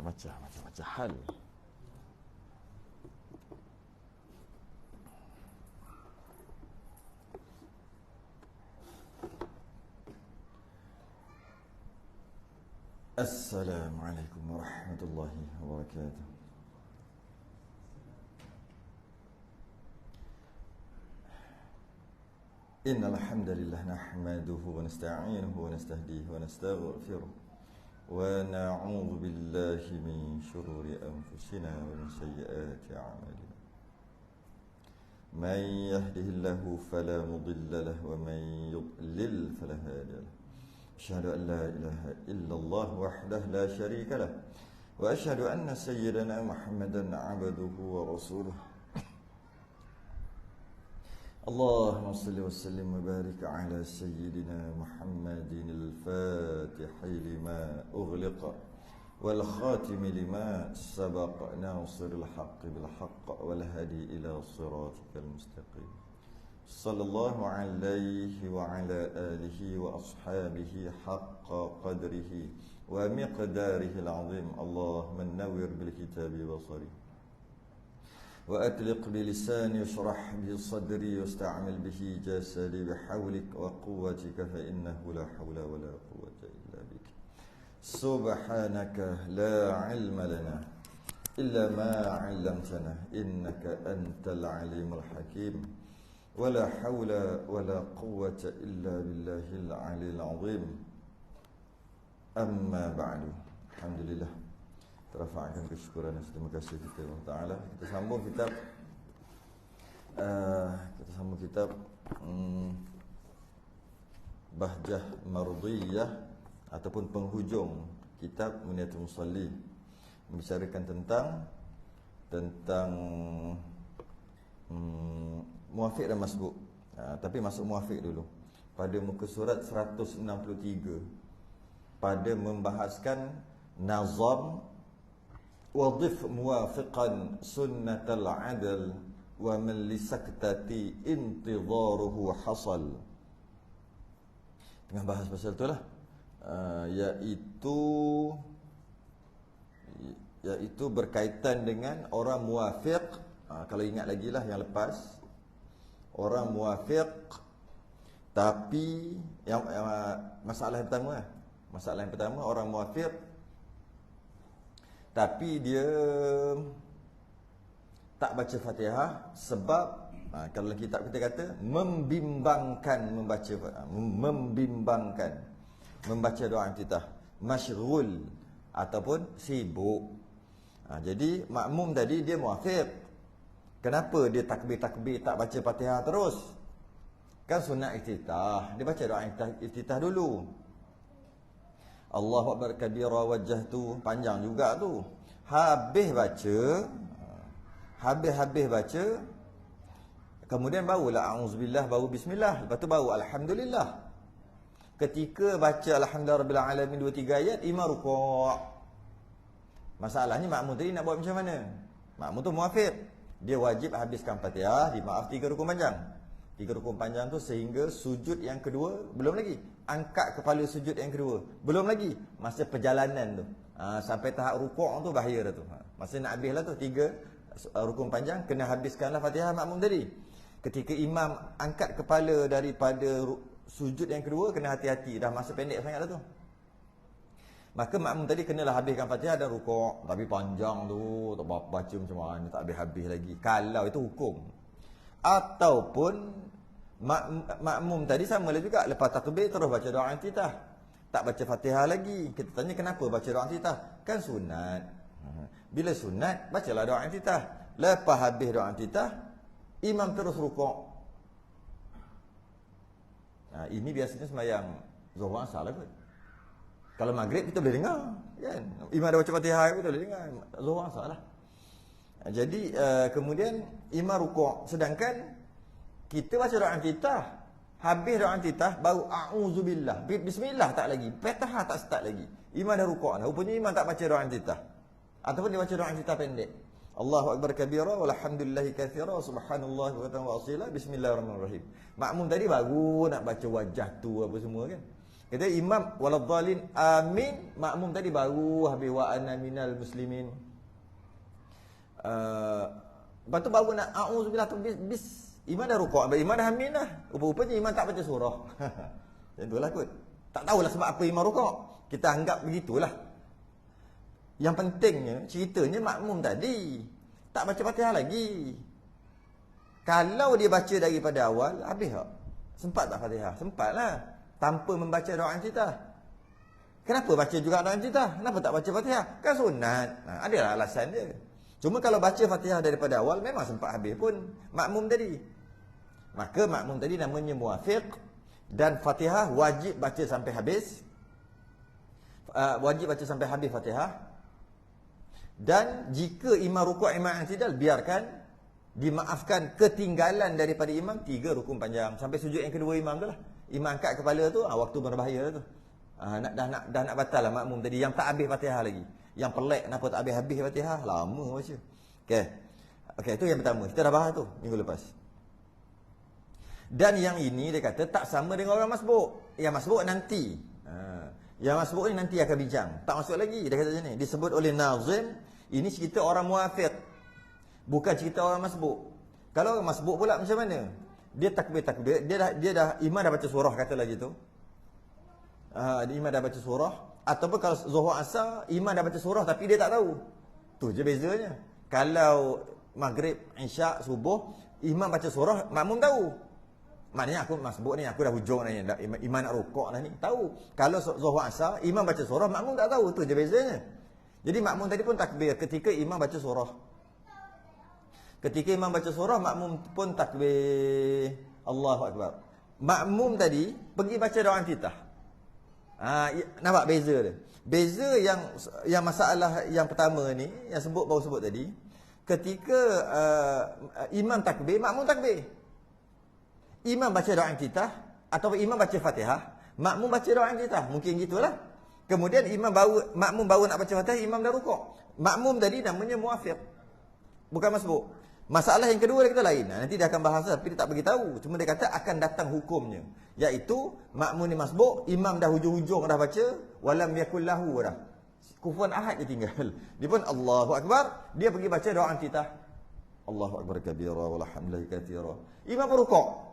macam-macam hal. Assalamualaikum warahmatullahi wabarakatuh. Innal hamdalillah nahmaduhu wa nasta'inuhu wa nastahdihi wa nastaghfiruh wa na'udzu billahi min shururi anfusina wa min sayyiati a'malina. Man yahdihillahu fala mudilla lahu wa man yudlil fala hadiya lahu. Asyhadu an la ilaha illallah wahdahu la syarika lah wa asyhadu anna sayyidana Muhammadan 'abduhu wa rasuluh. Allahumma salli wa sallim wa barik ala sayyidina Muhammadin al-fatihi lima ughliqa wal khatimi lima sabaqa nasiril haqqi bil haqq wal hadi ila siratikal mustaqim. Sallallahu alaihi wa ala alihi wa ashabihi haqqa qadrihi wa miqdarihi al-azim. Allahumma nawwir bil kitabi basari wa atliq bi lisani yashrah bi sadri wasta'mil bihi jasadi bihawlik wa quwwatika fa innahu la hawla wa la quwwata illa bik. Subhanaka la ilma lana illa ma 'allamtana innaka antal alimul hakim. Wala hawla wala quwwata illa billahil 'aliyil 'azim. Amma ba'du. Alhamdulillah, terafa'kan kesyukuran dan terima kasih kepada Allah Ta'ala. Kita sambung kitab Bahjah Mardiyah ataupun penghujung kitab Muniyatul Musalli, membicarakan tentang muafiq dan masbuk. Tapi masuk muafiq dulu. Pada muka surat 163, pada membahaskan nazam wadif muwafiqan sunnatal adal wa man lisaktati intidharuhu hasal. Tengah bahas pasal itulah, iaitu berkaitan dengan orang muwafiq. Kalau ingat lagi lah yang lepas, orang muwafiq tapi masalah yang pertama orang muwafiq tapi dia tak baca Fatihah sebab kalau kitab kita kata membimbangkan membaca doa iftitah, masyghul ataupun sibuk. Jadi makmum tadi dia muwafiq. Kenapa dia takbir tak baca Fatihah terus? Kan sunat iftitah, dia baca doa iftitah dulu. Allahu Akbar kabira wajjahtu, panjang juga tu. Habis baca, kemudian barulah auzubillah, baru bismillah, lepas tu baru alhamdulillah. Ketika baca alhamdulillahirabbil alamin 2-3 ayat, imam rukuk. Masalahnya makmum tadi nak buat macam mana? Makmum tu muwafiq, dia wajib habiskan Fatihah, dimaaf 3 rukun panjang. 3 rukun panjang tu sehingga sujud yang kedua belum lagi. Angkat kepala sujud yang kedua belum lagi. Masa perjalanan tu, sampai tahap rukuk tu bahaya dah tu. Masa nak habis lah tu 3 rukun panjang, kena habiskanlah Fatihah makmum tadi. Ketika imam angkat kepala daripada sujud yang kedua, kena hati-hati, dah masa pendek sangat dah tu. Maka makmum tadi kenalah habiskan Fatihah dan rukuk. Tapi panjang tu, tak baca macam mana, tak habis-habis lagi. Kalau itu hukum. Ataupun makmum tadi sama lah juga, lepas takbir terus baca doa iftitah, tak baca Fatihah lagi. Kita tanya kenapa baca doa iftitah? Kan sunat. Bila sunat, bacalah doa iftitah. Lepas habis doa iftitah, imam terus rukuk. Ini biasanya sembahyang Zuhur asar lah kot. Kalau maghrib kita boleh dengar, kan? Imam ada baca Fatihah kita boleh dengar. Zuhur asar lah. Jadi kemudian imam rukuk, sedangkan kita baca doa iftitah, habis doa iftitah baru a'udzubillah, bismillah tak lagi, Fatihah tak start lagi. Imam dah rukuk dah. Rupanya imam tak baca doa iftitah. Ataupun dia baca doa iftitah pendek. Allahu Akbar kabira walhamdulillahi katsira subhanallahi wa asila bismillahirrahmanirrahim. Makmum tadi baru nak baca wajah tu apa semua kan. Kata imam waladhdallin amin, makmum tadi baru habis wa ana minal muslimin. Lepas tu baru nak a'udzubillah tu bis. Imam dah rukuk, imam dah amin dah. Rupa-rupanya imam tak baca surah. Macam itulah kot. Tak tahulah sebab apa imam rukuk. Kita anggap begitulah. Yang pentingnya, ceritanya makmum tadi tak baca Fatihah lagi. Kalau dia baca daripada awal, habis tak? Sempat tak Fatihah? Sempatlah. Tanpa membaca doa iftitah. Kenapa baca juga doa iftitah? Kenapa tak baca Fatihah? Kan sunat. Adalah alasan dia. Cuma kalau baca Fatihah daripada awal, memang sempat habis pun makmum tadi. Maka makmum tadi namanya muwafiq. Dan Fatihah wajib baca sampai habis. Wajib baca sampai habis Fatihah. Dan jika imam rukuk, imam i'tidal, biarkan dimaafkan ketinggalan daripada imam 3 rukun panjang. Sampai sujud yang kedua imam tu lah. Imam angkat kepala tu, waktu berbahaya tu. Dah nak batal lah makmum tadi yang tak habis Fatihah lagi. Yang pelik kenapa tak habis-habis Fatihah, lama baca. Okey, itu yang pertama. Kita dah bahas tu minggu lepas. Dan yang ini dia kata tak sama dengan orang masbuk. Yang masbuk nanti. Yang masbuk ni nanti akan bincang. Tak masuk lagi. Dia kata macam ni. Disebut oleh Nazim, ini cerita orang muwafiq. Bukan cerita orang masbuk. Kalau orang masbuk pula macam mana? Dia takbir. Dia dah imam dah baca surah katalah gitu. Imam dah baca surah. Ataupun kalau Zuhur Asar, imam dah baca surah tapi dia tak tahu. Tu je bezanya. Kalau Maghrib, Isyak, Subuh, imam baca surah, makmum tahu. Maknanya aku masbuk ni, aku dah hujung ni, imam nak rukuk dah ni. Tahu. Kalau Zuhur Asar, imam baca surah, makmum tak tahu. Tu je bezanya. Jadi makmum tadi pun takbir ketika imam baca surah. Ketika imam baca surah, makmum pun takbir. Allahu Akbar. Makmum tadi pergi baca doa iftitah. Nampak beza dia. Beza yang masalah yang pertama ni, yang baru sebut tadi, ketika imam takbir, makmum takbir. Imam baca doa iftitah atau imam baca Fatihah, makmum baca doa iftitah. Mungkin gitulah. Kemudian makmum baru nak baca Fatihah, imam dah rukuk. Makmum tadi namanya muwafiq. Bukan masbuk. Masalah yang kedua dia kata lain. Nanti dia akan bahas tapi dia tak bagi tahu. Cuma dia kata akan datang hukumnya. Iaitu makmum ni masbuk, imam dah hujung-hujung dah baca, walam yakul lahu dah. Kufuwan ahad je tinggal. Dia pun Allahu Akbar, dia pergi baca doa iftitah. Allahu Akbar kabira walhamdulillahi katsira. Imam rukuk.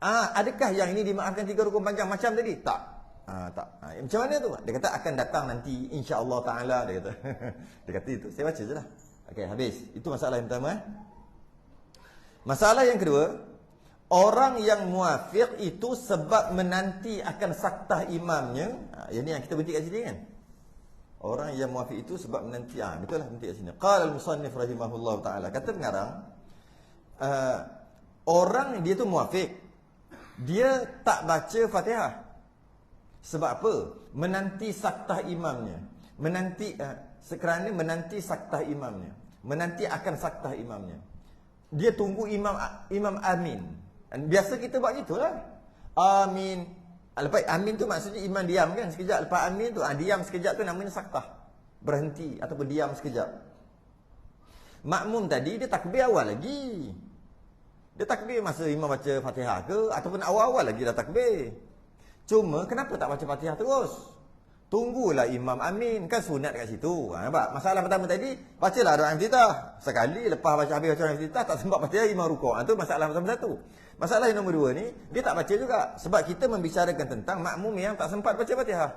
Adakah yang ini dimaafkan 3 rukun panjang macam tadi? Tak. Tak. Macam mana tu? Dia kata akan datang nanti insya-Allah taala dia kata. Dia kata itu. Saya baca jelah. Okey, habis. Itu masalah yang pertama. Masalah yang kedua, orang yang muwafiq itu sebab menanti akan saktah imamnya. Yang ni yang kita berhenti kat sini kan? Orang yang muwafiq itu sebab menanti. Betul lah, berhenti kat sini. Qala al-musannif rahimahullah taala. Kata pengarang, orang dia tu muwafiq. Dia tak baca Fatihah. Sebab apa? Menanti saktah imamnya. Kerana menanti saktah imamnya. Menanti akan saktah imamnya. Dia tunggu imam amin. Biasa kita buat gitulah. Amin. Lepas amin tu maksudnya imam diam kan sekejap. Lepas amin tu diam sekejap tu namanya saktah. Berhenti ataupun diam sekejap. Makmum tadi dia takbir awal lagi. Dia takbir masa imam baca Fatihah ke ataupun awal-awal lagi dah takbir. Cuma kenapa tak baca Fatihah terus? Tunggulah imam amin, kan sunat kat situ. Nampak? Masalah pertama tadi, bacalah doa iftitah. Sekali lepas habis baca doa iftitah tak sempat Fatihah, imam rukuk. Itu masalah nombor 1. Masalah yang nombor 2 ni, dia tak baca juga. Sebab kita membicarakan tentang makmum yang tak sempat baca Fatihah.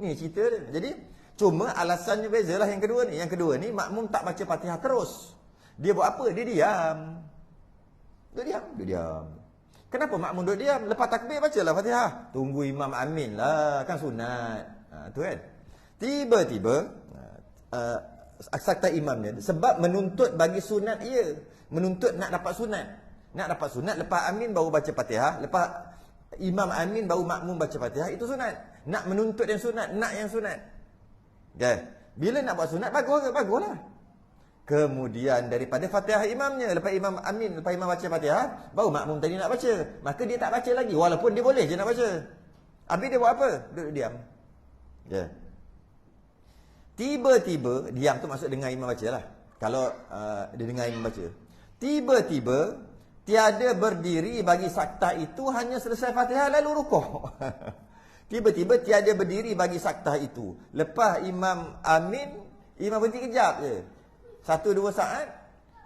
Ni cerita dia. Jadi, cuma alasannya bezalah yang kedua ni. Yang kedua ni, makmum tak baca Fatihah terus. Dia buat apa? Dia diam. Dia diam. Kenapa makmum duduk diam? Lepas takbir bacalah Fatihah. Tunggu imam amin lah, kan sunat. Tu kan. Tiba-tiba saktah imamnya sebab menuntut bagi sunat ia. Menuntut nak dapat sunat. Nak dapat sunat lepas amin baru baca Fatihah, lepas imam amin baru makmum baca Fatihah, itu sunat. Nak menuntut yang sunat, nak yang sunat. Okay. Bila nak buat sunat baguslah. Kemudian daripada Fatihah imamnya, lepas imam amin, lepas imam baca Fatihah, baru makmum tadi nak baca. Maka dia tak baca lagi walaupun dia boleh je nak baca. Habis dia buat apa? Duduk diam. Ya. Tiba-tiba diam tu maksud dengar imam baca lah. Kalau dia dengar imam baca. Tiba-tiba tiada berdiri bagi saktah itu, hanya selesai Fatihah lalu rukuk. Tiba-tiba tiada berdiri bagi saktah itu. Lepas imam amin, imam berhenti kejap je. 1-2 saat.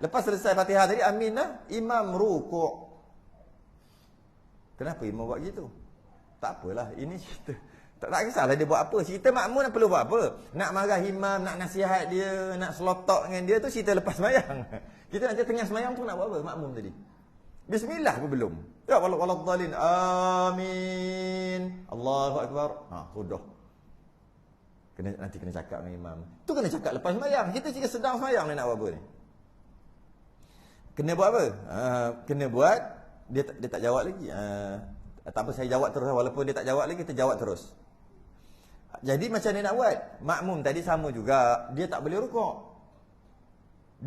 Lepas selesai Fatihah tadi, amin dah. Imam rukuk. Kenapa imam buat gitu? Tak apalah, ini cerita. Tak kisahlah dia buat apa. Cerita makmum tak perlu buat apa. Nak marah imam, nak nasihat dia, nak selotok dengan dia tu cerita lepas semayang. Kita nanti tengah semayang tu nak buat apa? Makmum tadi. Bismillah pun belum. Ya waladhdallin. Amin. Allahu akbar. Sudah. Nanti kena cakap dengan imam. Tu kena cakap lepas semayang. Kita jika sedang semayang ni nak buat apa ni? Kena buat apa? Kena buat dia tak jawab lagi. Tak apa, saya jawab terus. Walaupun dia tak jawab lagi, kita jawab terus. Jadi macam ni nak buat. Makmum tadi sama juga. Dia tak boleh rukuk.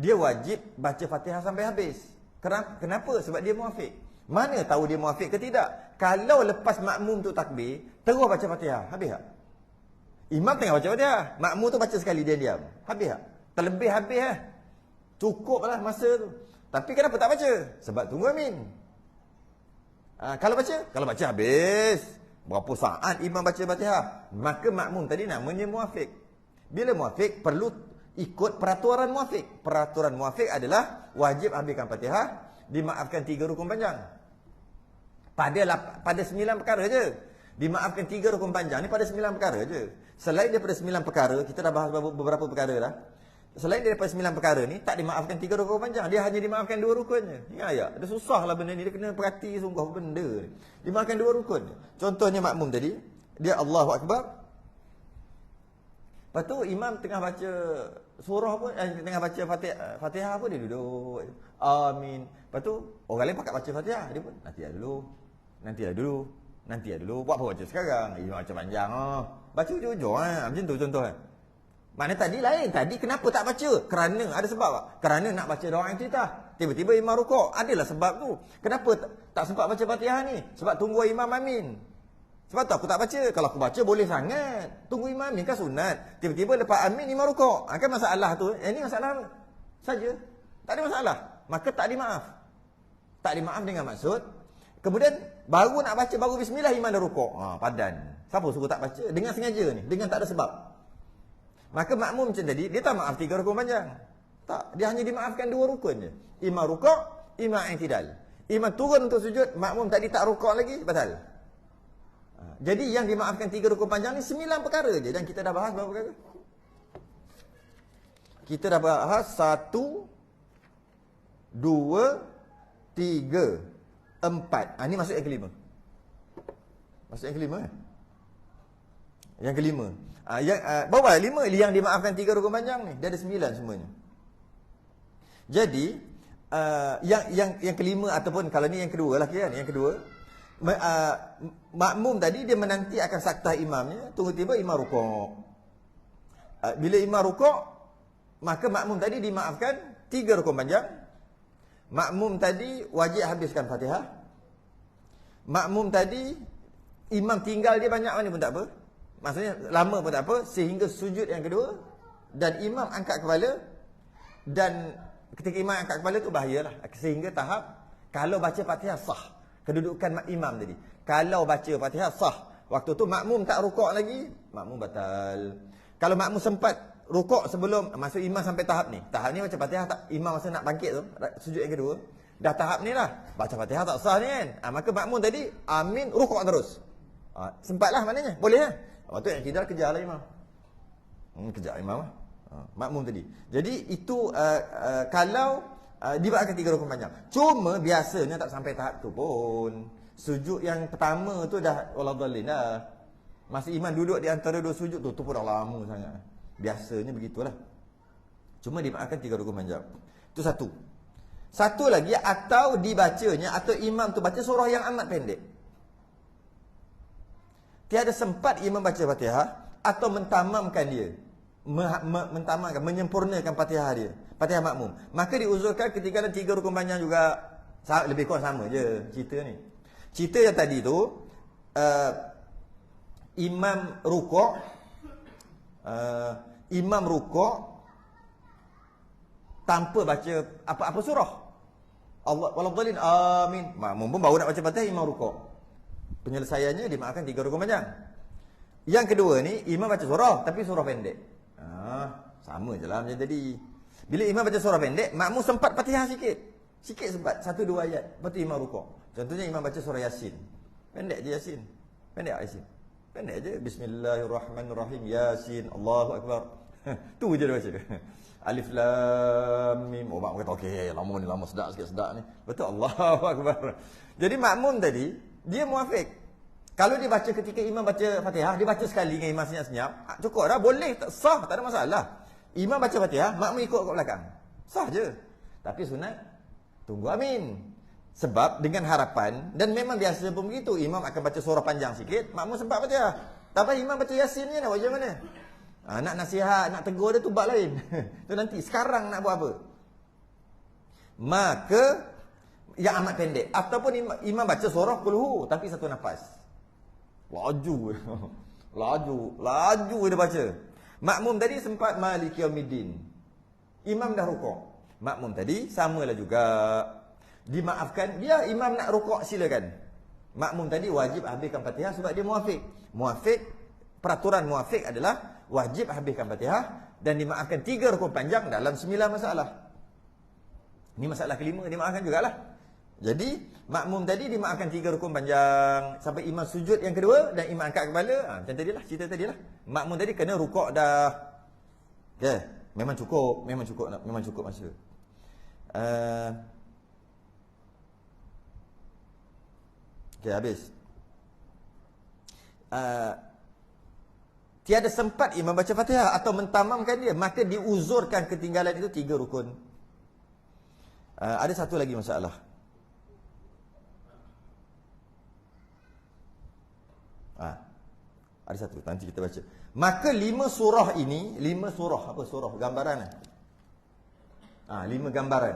Dia wajib baca Fatihah sampai habis. Kenapa? Sebab dia muafiq. Mana tahu dia muafiq ke tidak? Kalau lepas makmum tu takbir, terus baca Fatihah, habis tak? Imam tengah baca Fatihah, makmum tu baca sekali, dia diam. Habis tak? Terlebih habis lah. Cukuplah masa tu. Tapi kenapa tak baca? Sebab tunggu amin. Kalau baca habis. Berapa saat imam baca Fatihah? Maka makmum tadi namanya muafiq. Bila muafiq, perlu ikut peraturan muafiq. Peraturan muafiq adalah wajib habiskan Fatihah, dimaafkan 3 rukun panjang. Pada 9 perkara je. Dimaafkan 3 rukun panjang ni pada 9 perkara je. Selain daripada 9 perkara, kita dah bahas beberapa perkara dah. Selain daripada 9 perkara ni, tak dimaafkan 3 rukun panjang. Dia hanya dimaafkan 2 rukun je. Ingat ayat? Dia susah lah benda ni. Dia kena perhati sungguh benda ni. Dimaafkan 2 rukun. Contohnya makmum tadi, dia Allahu Akbar. Lepas tu imam tengah baca surah pun, tengah baca Fatihah pun dia duduk. Amin. Lepas tu, orang lain pakat baca Fatihah. Dia pun, nanti lah dulu. Buat apa baca sekarang? Imam baca panjang. Baca ujung-ujung. Macam tu contoh. Mana tadi lain. Tadi kenapa tak baca? Kerana ada sebab tak? Kerana nak baca doa iftitah. Tiba-tiba imam rukuk. Adalah sebab tu. Kenapa tak sempat baca Fatihah ni? Sebab tunggu imam amin. Sebab tu aku tak baca. Kalau aku baca boleh sangat. Tunggu imam amin kan sunat. Tiba-tiba lepas amin imam rukuk. Kan masalah tu. Ini masalah apa? Saja. Tak ada masalah. Maka tak dimaaf. Tak dimaaf dengan maksud. Kemudian baru nak baca, baru bismillah imam dah rukuk. Padan. Siapa suruh tak baca? Dengan sengaja ni. Dengan tak ada sebab. Maka makmum macam tadi, dia tak maaf 3 rukun panjang. Tak, dia hanya dimaafkan 2 rukun je. Imam rukuk, imam i'tidal. Imam turun untuk sujud, makmum tadi tak rukuk lagi, batal. Jadi yang dimaafkan 3 rukun panjang ni 9 perkara je. Dan kita dah bahas berapa perkara? Kita dah bahas 1, 2, 3, 4. Ini masuk yang kelima. Masuk yang kelima kan? Yang kelima. Berapa? 5 yang dimaafkan 3 rukun panjang ni. Dia ada 9 semuanya. Jadi yang kelima ataupun kalau ni yang kedua lah kan, yang kedua, makmum tadi dia menanti akan saktah imamnya, tunggu tiba imam rukuk. Bila imam rukuk, maka makmum tadi dimaafkan 3 rukun panjang. Makmum tadi wajib habiskan Fatihah. Makmum tadi imam tinggal dia banyak mana pun tak apa. Maksudnya lama pun tak apa, sehingga sujud yang kedua dan imam angkat kepala, dan ketika imam angkat kepala tu bahayalah, sehingga tahap kalau baca Fatihah sah kedudukan imam tadi. Kalau baca Fatihah sah, waktu tu makmum tak rukuk lagi, makmum batal. Kalau makmum sempat rukuk sebelum masuk imam sampai tahap ni baca Fatihah tak, imam masa nak bangkit tu sujud yang kedua, dah tahap ni lah, baca Fatihah tak sah ni kan. Maka makmum tadi amin rukuk terus. Sempatlah maknanya, boleh lah. Waktu yang tidak kejarlah imam. Kejar imam lah. Makmum tadi. Jadi itu kalau dibuatkan 3 rukun panjang. Cuma biasanya tak sampai tahap tu pun. Sujud yang pertama tu dah waladhdallin dah. Masa imam duduk di antara 2 sujud tu pun dah lama sangat. Biasanya begitulah. Cuma dimaafkan 3 rukun panjang. Itu satu. Satu lagi, atau dibacanya atau imam tu baca surah yang amat pendek. Tiada sempat imam baca Fatihah atau mentamamkan dia. Mentamamkan, menyempurnakan Fatihah dia. Fatihah makmum. Maka diuzurkan ketika ada 3 rukun panjang juga. Lebih kurang sama je cerita ni. Cerita yang tadi tu, imam rukuk, tanpa baca apa-apa surah. Allah waladhdallin amin. Makmum pun baru nak baca Fatihah, imam rukuk. Penyelesaiannya dimaafkan 3 rukun panjang. Yang kedua ni, imam baca surah, tapi surah pendek. Sama je lah macam tadi. Bila imam baca surah pendek, makmum sempat Fatihah sikit. Sikit sempat, 1-2 ayat. Lepas tu imam rukuk. Contohnya imam baca surah Yasin. Pendek je Yasin. Pendek Yasin. Pendek je. Bismillahirrahmanirrahim. Yasin. Allahu Akbar. Tu je dia baca. Alif Lam Mim. Oh, makmum kata, okey, lama ni, lama sedap sikit, sedap ni. Betul, Allahu Akbar. Jadi makmum tadi, dia muafiq. Kalau dia baca ketika imam baca Fatihah, dia baca sekali dengan imam senyap-senyap, cukup dah, boleh, tak sah, tak ada masalah. Imam baca Fatihah, makmum ikut kat belakang. Sah je. Tapi sunat, tunggu amin. Sebab dengan harapan, dan memang biasa pun begitu, imam akan baca surah panjang sikit, makmum sempat Fatihah. Tapi imam baca Yasin ni nak buat macam mana? Nak nasihat, nak tegur dia tu bab lain. Tu nanti, sekarang nak buat apa? Maka, yang amat pendek. Ataupun imam baca surah kulhu, tapi satu nafas. Laju dia baca. Makmum tadi sempat Maliki Yaumiddin. Imam dah rukuk. Makmum tadi samalah juga. Dimaafkan, dia imam nak rukuk silakan. Makmum tadi wajib habiskan Fatihah sebab dia muafiq. Peraturan muafiq adalah wajib habiskan Fatihah dan dimaafkan 3 rukun panjang dalam 9 masalah. Ini masalah kelima, dimaafkan jugalah. Jadi, makmum tadi dimaafkan 3 rukun panjang sampai imam sujud yang kedua dan imam angkat kepala. Macam tadilah, cerita tadilah. Makmum tadi kena rukuk dah. Okay. Memang cukup masa. Okay, habis. Tiada sempat imam baca Fatihah atau mentamamkan dia, maka diuzurkan ketinggalan itu 3 rukun. Ada satu lagi masalah. Ada satu, nanti kita baca. Maka 5 surah ini, 5 surah, apa surah? Gambaran. 5 gambaran.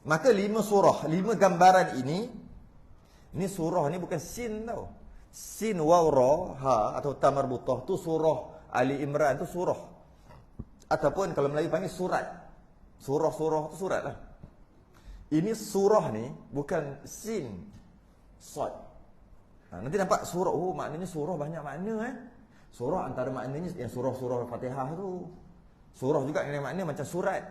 Maka 5 surah, 5 gambaran ini surah ni bukan sin tau. Sin, waw, ra, ha atau ta marbutah tu surah Ali Imran tu surah. Ataupun kalau Melayu panggil surat. Surah-surah tu surat lah. Ini surah ni bukan sin, sad. Nanti nampak surah, maknanya surah banyak makna Surah antara maknanya yang surah-surah Fatihah tu. Surah juga yang makna macam surat.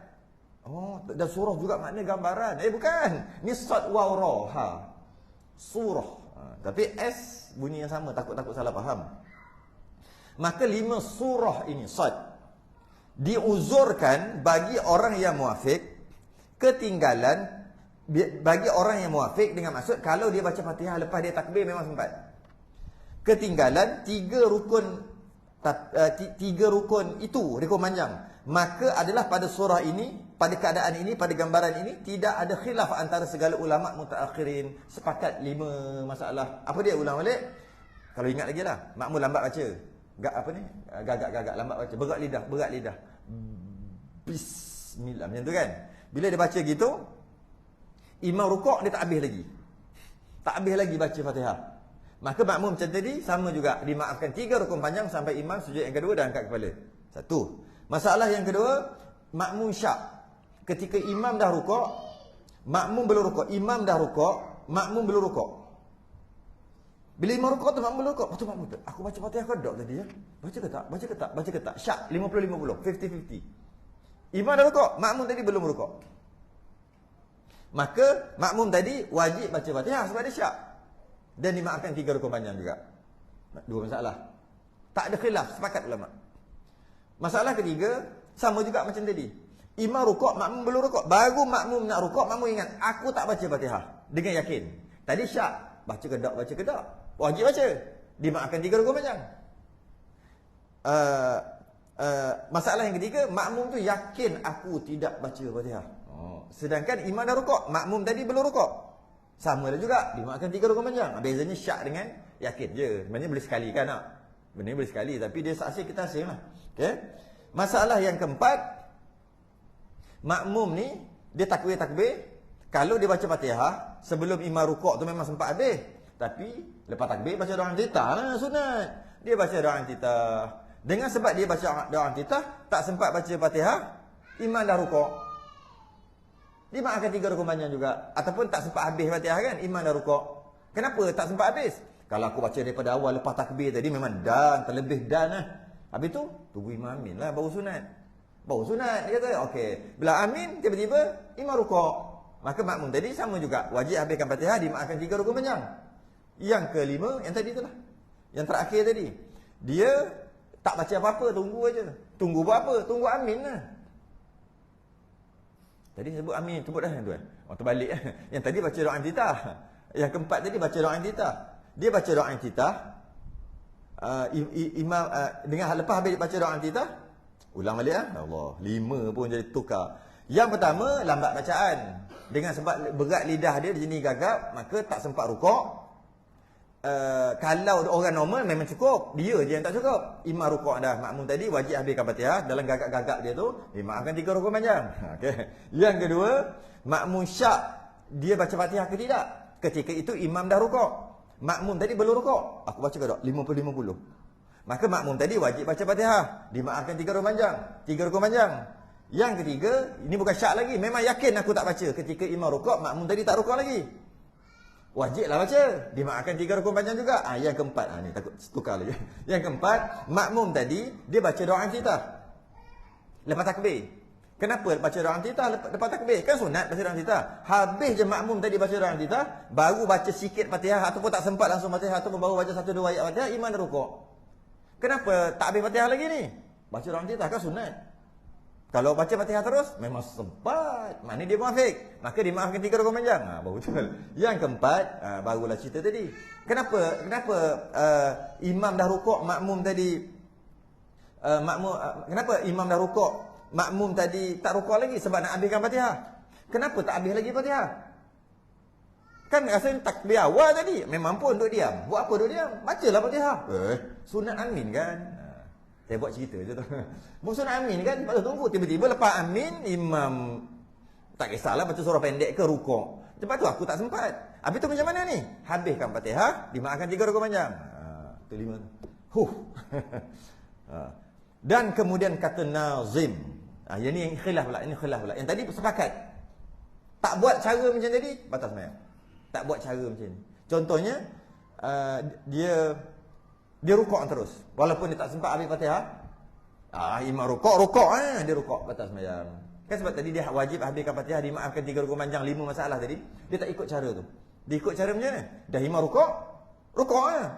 Dan surah juga makna gambaran. Bukan. Ni sad waw ra ha. Surah. Tapi S bunyi yang sama, takut-takut salah faham. Maka 5 surah ini sad diuzurkan bagi orang yang muafiq ketinggalan, bagi orang yang muafiq dengan maksud kalau dia baca Fatihah lepas dia takbir memang sempat. Ketinggalan 3 rukun itu, rukun panjang. Maka adalah pada surah ini, pada keadaan ini, pada gambaran ini tidak ada khilaf antara segala ulama mutaakhirin, sepakat 5 masalah. Apa dia ulang balik? Kalau ingat lagi lah, makmum lambat baca. Gagak lambat baca. Berat lidah. Bismillah macam tu kan. Bila dia baca gitu, imam rukuk dia tak habis lagi baca Fatihah. Maka makmum macam tadi sama juga, dimaafkan 3 rukun panjang sampai imam sujud yang kedua dan angkat kepala. Satu. Masalah yang kedua, makmum syak. Ketika imam dah rukuk, makmum belum rukuk. Imam dah rukuk, makmum belum rukuk. Bila imam rukuk tu makmum belum rukuk. Lepas tu makmum tu, aku baca Fatihah ke tak tadi ya? Baca ke tak? Syak 50-50, 50-50. Imam dah rukuk, makmum tadi belum rukuk. Maka makmum tadi wajib baca Fatihah sebab dia syak. Dan dimaafkan 3 rukun panjang juga. 2 masalah. Tak ada khilaf, sepakat ulama. Masalah ketiga, sama juga macam tadi. Imam rukuk, makmum belum rukuk. Baru makmum nak rukuk, makmum ingat, aku tak baca Fatihah. Dengan yakin. Tadi syak. Baca ke tak? Wajib baca. Dimaafkan 3 rukun panjang. Masalah yang ketiga, makmum tu yakin aku tidak baca Fatihah. Sedangkan imam dah rukuk, makmum tadi belum rukuk. Sama dah juga, dimaafkan 3 rukun panjang. Bezanya syak dengan yakin je. Sebenarnya boleh sekali kan tak? Benda boleh sekali, tapi dia saksi, kita hasil lah. Okay? Masalah yang keempat, makmum ni, dia takbir. Kalau dia baca Fatihah, sebelum imam rukuk tu memang sempat habis. Tapi, lepas takbir, baca doa antitah lah, sunat. Dia baca doa antitah. Dengan sebab dia baca doa antitah, tak sempat baca Fatihah, imam dah rukuk. Dia maafkan 3 rukun panjang juga. Ataupun tak sempat habis Fatihah kan, imam dah rukuk. Kenapa tak sempat habis? Kalau aku baca daripada awal lepas takbir tadi memang dan, terlebih dan lah. Habis tu, tunggu imam amin lah, baru sunat. Baru sunat, dia kata, okey. Bila amin, tiba-tiba, imam rukuk. Maka makmum tadi sama juga. Wajib habiskan Fatihah, dimaafkan 3 rukun panjang. Yang kelima, yang tadi tu lah. Yang terakhir tadi. Dia tak baca apa-apa, tunggu aja. Tunggu buat apa? Tunggu amin lah. Tadi sebut amin, sebut dah tuan. Oh, terbalik. Yang tadi baca doa iftitah. Yang keempat tadi baca doa iftitah. Dia baca doa iftitah. Imam dengan lepas habis baca doa iftitah, ulang balik ah. Allah, 5 pun jadi tukar. Yang pertama, lambat bacaan. Dengan sebab berat lidah dia jenis gagap, maka tak sempat rukuk. Kalau orang normal memang cukup, dia je yang tak cukup. Imam rukuk dah, makmum tadi wajib habiskan Fatihah. Dalam gagap-gagap dia tu, dimaafkan 3 rukun panjang. Okay. Yang kedua, makmum syak, dia baca Fatihah ke tidak? Ketika itu imam dah rukuk, makmum tadi belum rukuk. Aku baca ke tak? 50-50. Maka makmum tadi wajib baca Fatihah, dimaafkan 3 rukun panjang. 3 rukun panjang. Yang ketiga, ini bukan syak lagi, memang yakin aku tak baca. Ketika imam rukuk, makmum tadi tak rukuk lagi, wajiblah baca, dimaafkan 3 rukun panjang juga. Yang keempat, ni takut tukar lagi. Yang keempat, makmum tadi dia baca doa iftitah lepas takbir. Kenapa baca doa iftitah lepas takbir? Kan sunat baca doa iftitah. Habis je makmum tadi baca doa iftitah, baru baca sikit Fatihah ataupun tak sempat langsung Fatihah ataupun baru baca 1-2 ayat Fatihah, imam dah rukuk. Kenapa tak habis Fatihah lagi ni? Baca doa iftitah kan sunat. Kalau baca Fatihah terus, memang sempat. Maknanya dia munafik. Maka dimaafkan 3 rukun panjang. Baru betul. Yang keempat, barulah cerita tadi. Kenapa imam dah rukuk, makmum tadi kenapa imam dah rukuk, makmum tadi tak rukuk lagi? Sebab nak habiskan Fatihah. Kenapa tak habis lagi Fatihah? Kan rasanya takbir awal tadi, memang pun duduk diam. Buat apa duduk diam? Bacalah Fatihah. Sunat amin kan? Saya buat cerita je tu. Maksud amin kan, lepas tu tunggu. Tiba-tiba lepas amin, imam tak kisahlah baca surah pendek ke rukuk. Lepas tu aku tak sempat. Habis tu macam mana ni? Habiskan Fatihah, dimaafkan 3 rukun panjang. Itu 5. Dan kemudian kata nazim. Yang ni yang khilaf pula. Ini khilaf pula. Yang tadi sepakat. Tak buat cara macam tadi, batas semayang. Tak buat cara macam ni. Contohnya, dia rukuk terus. Walaupun dia tak sempat habis Fatihah. Imam rukuk dia rukuk batas sembahyang. Kan sebab tadi dia wajib habiskan Fatihah, dimaafkan 3 rukun panjang, 5 masalah tadi. Dia tak ikut cara tu. Dia ikut cara macam mana? Dah imam rukuk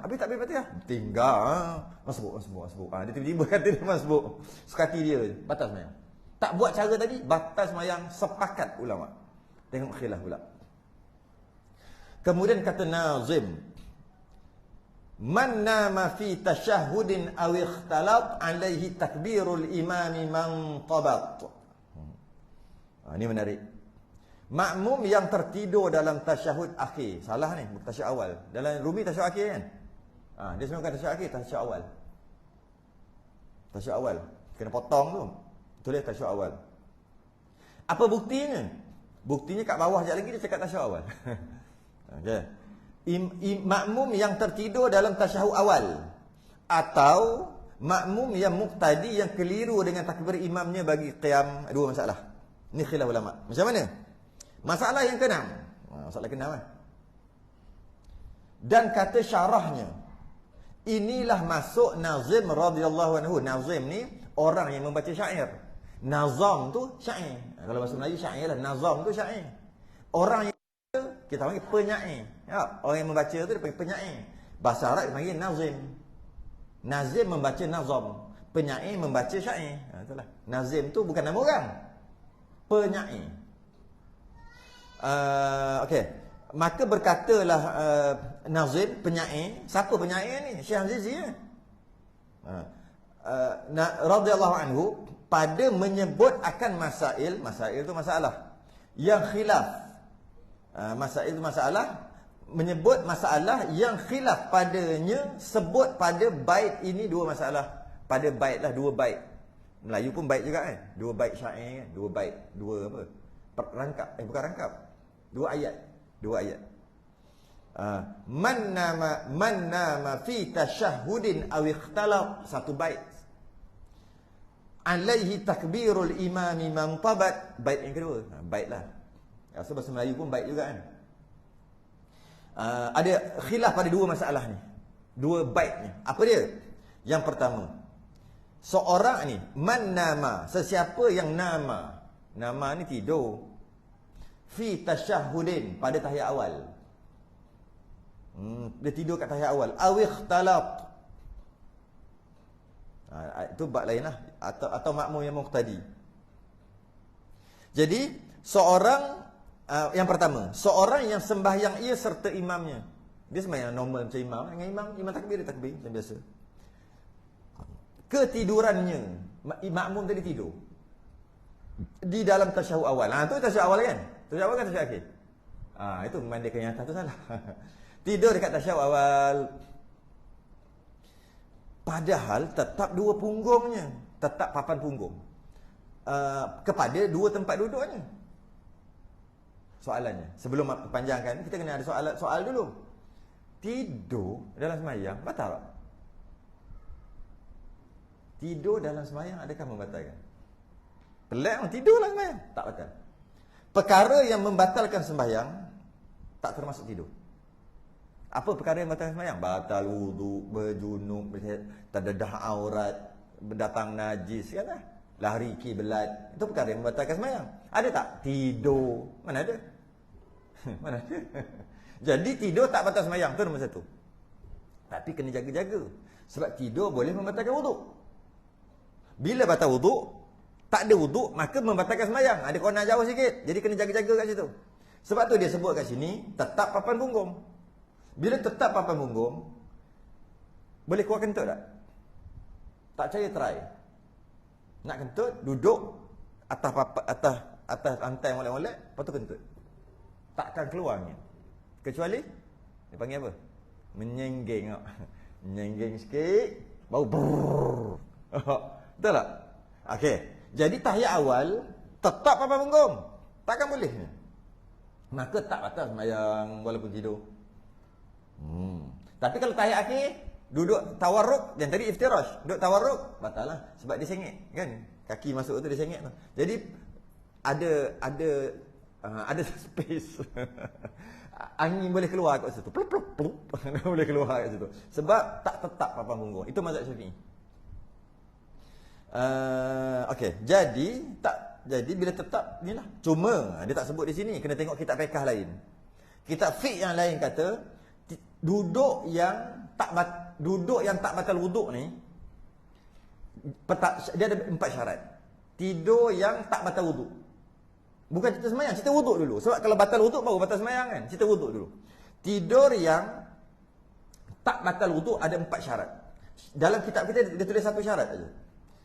habis tak habis Fatihah, tinggal masbuk. Dia tiba-tiba kata dia masbuk. Sekati dia batas sembahyang. Tak buat cara tadi, batas sembahyang, sepakat ulama. Tengok khilaf pula. Kemudian kata nazim, man nama fi tasyahudin aw ikhtalat alaihi takbirul imami man tabat. Ini menarik. Makmum yang tertidur dalam tasyahud akhir. Salah ni, bukan tasyahud awal. Dalam Rumi tasyahud akhir kan? Dia sebenarnya bukan tasyahud akhir, tasyahud awal. Tasyahud awal. Kena potong tu. Tulis tasyahud awal. Apa buktinya? Buktinya kat bawah sekejap lagi dia cakap tasyahud awal. Okey. Makmum yang tertidur dalam tasyahud awal, atau makmum yang muqtadi yang keliru dengan takbir imamnya bagi qiyam. Dua masalah. Ini khilaf ulama. Macam mana? Masalah yang ke-6. Masalah ke-6 kan? Dan kata syarahnya, inilah masuk nazim radhiyallahu anhu. Nazim ni orang yang membaca syair. Nazam tu syair. Kalau bahasa Melayu syair lah. Nazam tu syair. Orang yang kita panggil penyair. Ya, orang yang membaca tu dia panggil penyair. Bahasa Arab dia panggil nazim. Nazim membaca nazam, penyair membaca syair. Itulah. Nazim tu bukan nama orang. Penyair. Okey. Maka berkatalah nazim, penyair. Siapa penyair ni? Syekh Azizi ya. Radhiyallahu anhu pada menyebut akan masail tu masalah yang khilaf. Masail itu masalah, menyebut masalah yang khilaf padanya, sebut pada bait ini 2 masalah. Pada bait lah, 2 bait. Melayu pun bait juga kan? 2 bait syair kan? 2 bait, 2 apa? Rangkap, bukan rangkap. 2 ayat. 2 ayat. Man nama fi tasyahudin aw ikhtalaf, 1 bait. Alaihi takbirul imami man tabat, bait yang kedua. Bait lah. Rasa bahasa Melayu pun baik juga kan. Ada khilaf pada dua masalah ni. Dua bait ni. Apa dia? Yang pertama, seorang ni man nama, sesiapa yang nama. Nama ni tidur. Fi tasyahhudin, pada tahiyat awal. Dia tidur kat tahiyat awal. Aw ikhtalat. Itu bab lain lah. Atau makmum yang muqtadi. Jadi seorang yang pertama, seorang yang sembahyang ia serta imamnya. Dia sembahyang normal macam imam. Dengan imam takbir, dia takbir macam biasa. Ketidurannya, makmum tadi tidur di dalam tasyahud awal. Itu tasyahud awal kan? Tasyahud awal kan tasyahud akhir? Itu memandikan yang atas tu salah. Tidur dekat tasyahud awal. Padahal tetap dua punggungnya, tetap papan punggung kepada dua tempat duduknya. Soalannya, sebelum panjangkan, kita kena ada soal dulu. Tidur dalam sembahyang batal tak? Tidur dalam sembahyang adakah membatalkan? Pelik, tidur dalam sembahyang tak batal. Perkara yang membatalkan sembahyang tak termasuk tidur. Apa perkara yang batalkan sembahyang? Batal wuduk, berjunub, terdedah aurat, berdatang najis, kan? Lari kiblat. Itu perkara yang membatalkan sembahyang. Ada tak? Tidur. Mana ada? Mana ada? Jadi tidur tak batal sembahyang. Itu nombor satu. Tapi kena jaga-jaga. Sebab tidur boleh membatalkan wuduk. Bila batal wuduk, tak ada wuduk, maka membatalkan sembahyang. Ada corner jauh sikit. Jadi kena jaga-jaga kat situ. Sebab tu dia sebut kat sini, tetap papan punggung. Bila tetap papan punggung, boleh keluar kentut tak? Tak percaya, try. Nak kentut, duduk atas lantai molek-molek, lepas tu kentut. Takkan keluarnya. Kecuali dia panggil apa? Menyenggeng. Menyenggeng sikit, baru brrrr. Betul tak? Okey. Jadi tahiyat awal tetap papan punggung. Takkan boleh. Maka tak batal sembahyang walaupun tidur. Tapi kalau tahiyat akhir, duduk tawarruk, yang tadi iftirash, duduk tawarruk, batal lah. Sebab dia sengit, kan? Kaki masuk tu dia sengit tu. Jadi ada space. Angin boleh keluar kat situ. Plup plup plup. Boleh keluar kat situ. Sebab tak tetap papan punggung. Itu mazhab Syafi'i. Okey, jadi bila tetap inilah. Cuma dia tak sebut di sini, kena tengok kitab fiqh lain. Kitab fiqh yang lain kata duduk yang tak batal wuduk ni, dia ada 4 syarat. Tidur yang tak batal wuduk. Bukan cerita sembahyang, cerita wuduk dulu. Sebab kalau batal wuduk baru batal sembahyang kan. Cerita wuduk dulu. Tidur yang tak batal wuduk ada 4 syarat. Dalam kitab kita dia tulis 1 syarat saja.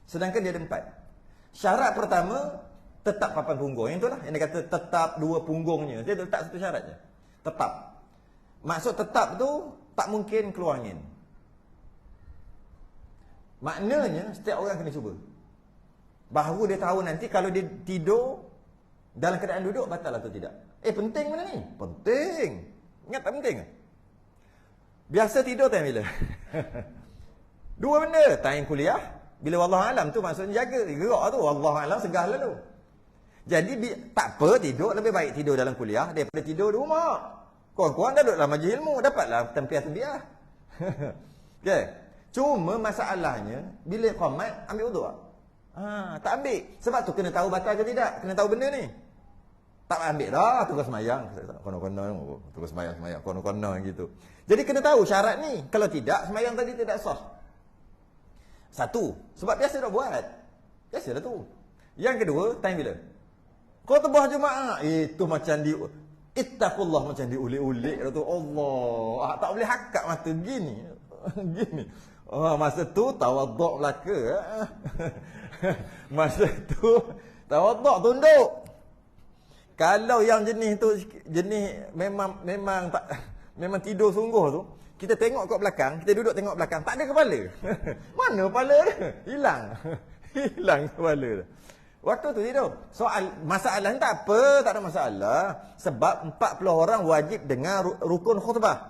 Sedangkan dia ada 4. Syarat pertama, tetap papan punggung. Yang itulah yang dia kata tetap dua punggungnya. Dia letak 1 syarat je. Tetap. Maksud tetap tu tak mungkin keluar angin. Maknanya setiap orang kena cuba. Baru dia tahu nanti kalau dia tidur dalam keadaan duduk batal atau tidak. Penting benda ni? Penting. Ingat tak penting? Biasa tidur time bila? 2 benda. Time kuliah. Bila wallahualam tu maksudnya jaga. Gerak tu. Wallahualam segah lalu. Jadi tak apa tidur. Lebih baik tidur dalam kuliah daripada tidur di rumah. Korang-korang dah duduk dalam majlis ilmu. Dapatlah tempiah-tempiah. Okay. Cuma masalahnya, bila qamat, ambil wuduk tak? Tak ambil. Sebab tu kena tahu batal ke tidak. Kena tahu benda ni. Tak ambil dah, tugas semayang. Kono-kono, tugas semayang, kono-kono gitu. Jadi kena tahu syarat ni. Kalau tidak, semayang tadi tidak sah. 1. Sebab biasa dah buat. Biasa dah tu. Yang kedua, time bila? Kau tebah Jumaat. Itu macam ittaqullah, macam diulik-ulik tu. Allah. Tak boleh hakkat mata gini. Gini. Masa tu tawaduk belaka. Masa tu tawaduk tunduk. Kalau yang jenis tu memang tidur sungguh tu, kita tengok kat belakang, kita duduk tengok belakang, tak ada kepala. Mana kepala dia? Hilang kepala dia. Waktu tu tidur. Masalahnya tak apa, tak ada masalah. Sebab 40 orang wajib dengar rukun khutbah.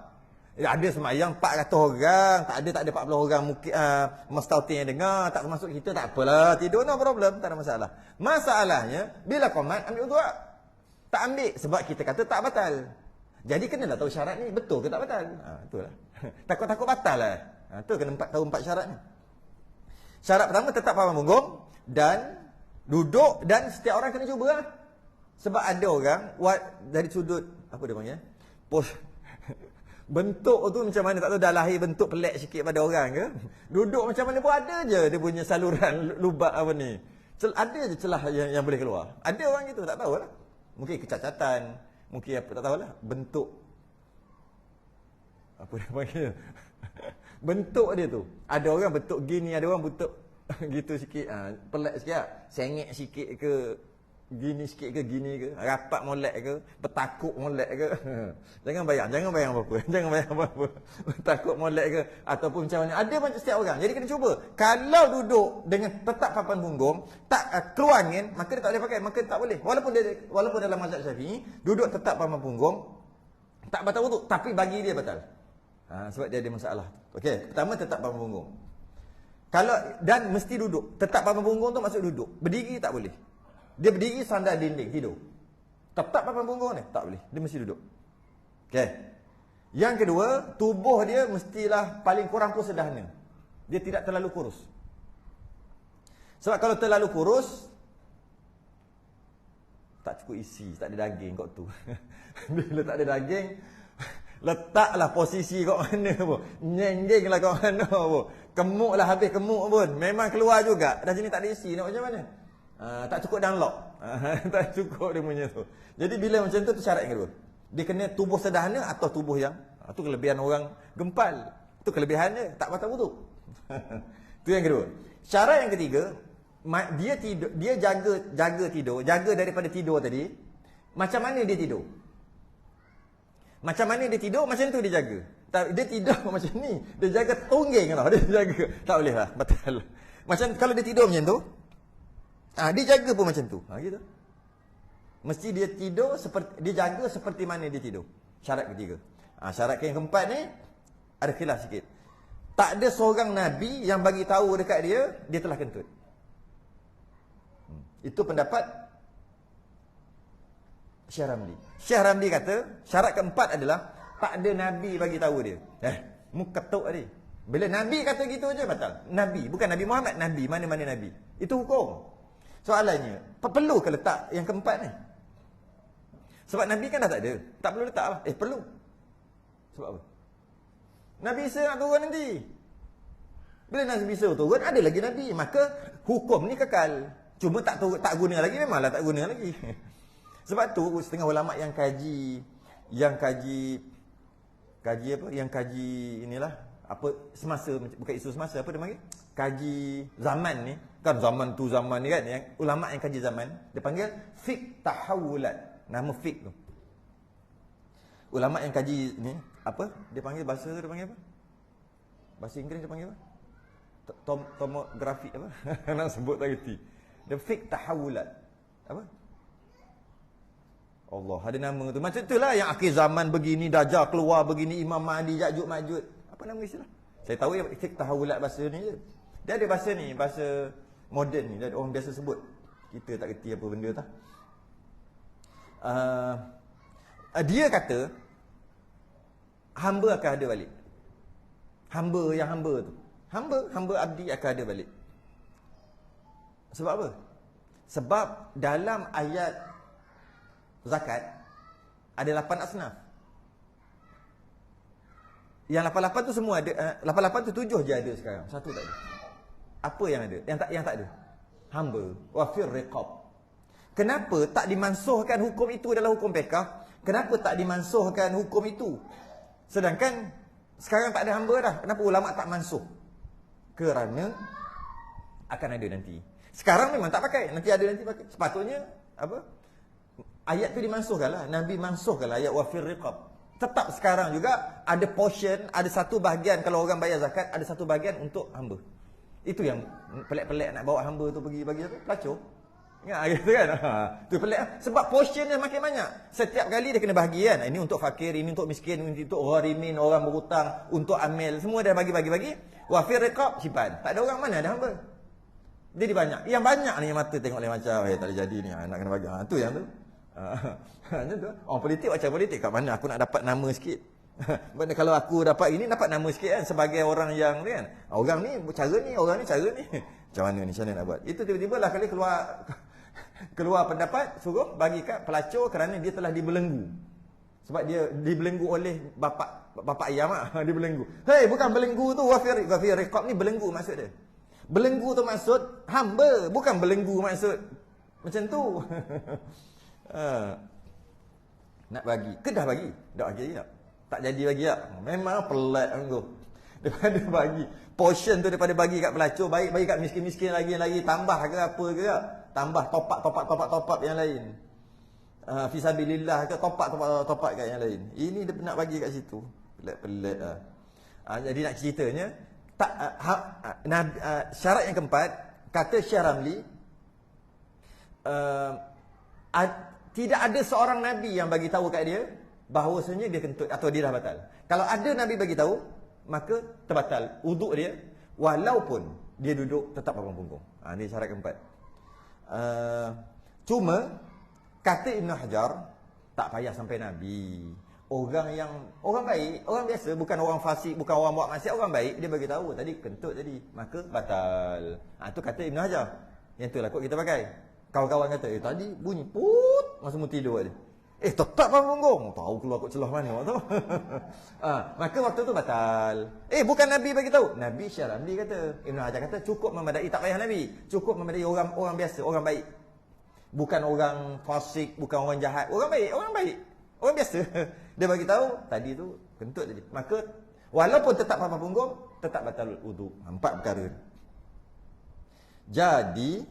Ada semayang 400 orang, tak ada 40 orang mungkin mustautin yang dengar, tak termasuk kita, tak apalah, tidur no problem, tak ada masalah. Masalahnya bila qamat ambil wuduk. Tak ambil sebab kita kata tak batal. Jadi kenalah tahu syarat ni betul ke tak batal. Itulah. Takut-takut batal lah. Tu kena tahu 4 syarat ni. Syarat pertama tetap papan punggung dan duduk, dan setiap orang kena cuba lah. Sebab ada orang dari sudut apa dia panggil? Bentuk tu macam mana tak tahu, dah lahir bentuk pelik sikit pada orang ke. Duduk macam mana pun ada je dia punya saluran lubak apa ni. Ada je celah yang boleh keluar. Ada orang gitu, tak tahulah. Mungkin kecacatan, mungkin apa tak tahulah, bentuk apa dia panggil. Bentuk dia tu. Ada orang bentuk gini, ada orang bentuk gitu sikit, pelik sikit lah. Sengit sikit ke, gini sikit ke, gini ke, rapat molek ke, bertakuk molek ke. Jangan bayang apa-apa. Jangan bayang apa-apa. Bertakuk molek ke, ataupun macam mana. Ada macam setiap orang. Jadi kena cuba. Kalau duduk dengan tetap papan punggung, tak keluar angin, maka dia tak boleh pakai, maka tak boleh. Walaupun dalam mazhab Syafi'i, duduk tetap papan punggung, tak batal wuduk, tapi bagi dia batal. Sebab dia ada masalah. Okey, pertama tetap papan punggung. Kalau dan mesti duduk. Tetap papan punggung tu maksud duduk. Berdiri tak boleh. Dia berdiri sandar dinding, tidur. Tetap papan punggung ni tak boleh. Dia mesti duduk. Okey. Yang kedua, tubuh dia mestilah paling kurang pun sederhana. Dia tidak terlalu kurus. Sebab kalau terlalu kurus, tak cukup isi, tak ada daging kat tu. Bila tak ada daging, letaklah posisi kat mana pun. Nyengginglah kat mana pun. Kemuklah habis kemuk pun. Memang keluar juga. Dah sini tak ada isi, nak macam mana? Tak cukup download. Tak cukup dia punya tu. Jadi bila macam tu syarat yang kedua. Dia kena tubuh sederhana atau tubuh yang tu kelebihan orang gempal. Tu kelebihannya, tak batal wuduk. Tu yang kedua. Syarat yang ketiga, dia tidur, dia jaga tidur, jaga daripada tidur tadi. Macam mana dia tidur? Macam mana dia tidur, macam tu dia jaga. Dia tidur macam ni, dia jaga tonggeng tau, dia jaga. Tak boleh lah, batal. Macam kalau dia tidur macam tu, dia jaga pun macam tu. Gitu. Mesti dia tidur seperti, dia jaga seperti mana dia tidur. Syarat ketiga. Syarat yang keempat ni ada khilaf sikit. Tak ada seorang nabi yang bagi tahu dekat dia telah kentut. Itu pendapat Syekh Ramli. Syekh Ramli kata syarat keempat adalah tak ada nabi bagi tahu dia. Mu ketuk tadi. Bila nabi kata gitu aja batal. Nabi, bukan Nabi Muhammad, nabi, mana-mana nabi. Itu hukum. Soalannya, perlu ke letak yang keempat ni? Sebab nabi kan dah tak ada. Tak perlu letak lah. Perlu. Sebab apa? Nabi Isa nak turun nanti. Bila Nabi Isa turun, ada lagi nabi. Maka hukum ni kekal. Cuma tak guna lagi, memanglah tak guna lagi. Sebab tu setengah ulama yang kaji apa? Yang kaji inilah apa semasa, bukan isu semasa, apa dia panggil? Kaji zaman ni. Kan zaman tu zaman ni kan, yang ulama yang kaji zaman, dia panggil fiqh tahawulat. Nama fiqh tu. Ulama yang kaji ni apa? Dia panggil bahasa dia panggil apa? Bahasa Inggeris dia panggil apa? Tomografi apa? Nak sebut tak reti. Dia fiqh tahawulat. Apa? Allah, ada nama tu. Macam itulah yang akhir zaman begini, Dajjal keluar begini, Imam Mahdi, Ya'juj Ma'juj. Apa nama istilah? Saya tahu ya fiqh tahawulat bahasa ni je. Dia ada bahasa ni, bahasa moden ni. Dia orang biasa sebut. Kita tak kerti apa benda tak. Dia kata hamba akan ada balik. Hamba tu. Hamba abdi akan ada balik. Sebab apa? Sebab dalam ayat zakat ada 8 asnaf. Yang 88 tu semua ada, 88 tu 7 je ada sekarang. Satu tak ada. Apa yang ada? Yang tak ada. Hamba wa fir riqab. Kenapa tak dimansuhkan hukum itu dalam hukum fiqh? Kenapa tak dimansuhkan hukum itu? Sedangkan sekarang tak ada hamba dah. Kenapa ulama tak mansuh? Kerana akan ada nanti. Sekarang memang tak pakai, nanti ada nanti pakai. Sepatutnya apa? Ayat tu dimansuhkanlah. Nabi mansuhkanlah ayat wa fir riqab. Tetap sekarang juga ada portion, ada satu bahagian kalau orang bayar zakat, ada satu bahagian untuk hamba. Itu yang pelik-pelik nak bawa hamba tu pergi bagi apa? Pelacur. Ingat gitu kan? Tu pelik. Sebab portion dia makin banyak. Setiap kali dia kena bahagi kan. Ini untuk fakir, ini untuk miskin, ini untuk gharimin, orang berhutang, untuk amil. Semua dia bagi-bagi. Wa fir riqab simpan. Tak ada orang, mana ada hamba. Jadi banyak. Yang banyak ni yang mata tengok lain macam, tak boleh jadi ni, nak kena bagi. Tu yang tu. Macam tu. Orang politik macam politik. Kat mana aku nak dapat nama sikit? Mana kalau aku dapat ini, dapat nama sikit kan. Sebagai orang yang ni kan. Orang ni cara ni, orang ni cara ni. Macam mana ni, macam mana nak buat? Itu tiba-tiba lah kali keluar pendapat, suruh bagi kat pelacur kerana dia telah dibelenggu. Sebab dia dibelenggu oleh bapa ayam lah. Dibelenggu. Hei, bukan belenggu tu. Wafir riqab ni belenggu maksud dia. Belenggu tu maksud hamba. Bukan belenggu maksud macam tu. Nak bagi. Ke dah bagi? Dah bagi tak? Tak jadi bagi tak? Memang pelat tu. Daripada bagi. Portion tu daripada bagi kat pelacur, baik bagi kat miskin-miskin lagi. Tambah ke apa ke tak? Tambah top up yang lain. Fisabilillah ke top up kat yang lain. Ini dia nak bagi kat situ. Pelat lah. Jadi nak ceritanya, syarat yang keempat, kata Syekh Ramli, tidak ada seorang Nabi yang bagi tahu kat dia bahawasanya dia kentut atau dia dah batal. Kalau ada Nabi bagi tahu, maka terbatal wuduk dia walaupun dia duduk tetap papan punggung. Ini syarat keempat. Cuma kata Ibn Hajar, tak payah sampai Nabi. Orang baik, orang biasa, bukan orang fasik, bukan orang buat maksiat, orang baik, dia bagi tahu tadi kentut tadi, maka batal. Itu kata Ibn Hajar. Yang itulah kot kita pakai. Kawan-kawan kata, tadi bunyi put masa mu tidur aja. Tetap papan punggung. Tahu keluar kot celah mana waktu tu. Maka waktu tu batal. Bukan Nabi bagi tahu. Nabi Syekh Ramli kata. Ibn Hajar kata cukup memadai, tak payah Nabi. Cukup memadai orang biasa, orang baik. Bukan orang fasik, bukan orang jahat. Orang baik. Orang biasa. Dia bagi tahu tadi tu kentut tadi. Maka walaupun tetap papan punggung, tetap batal wudu. 4 perkara. Jadi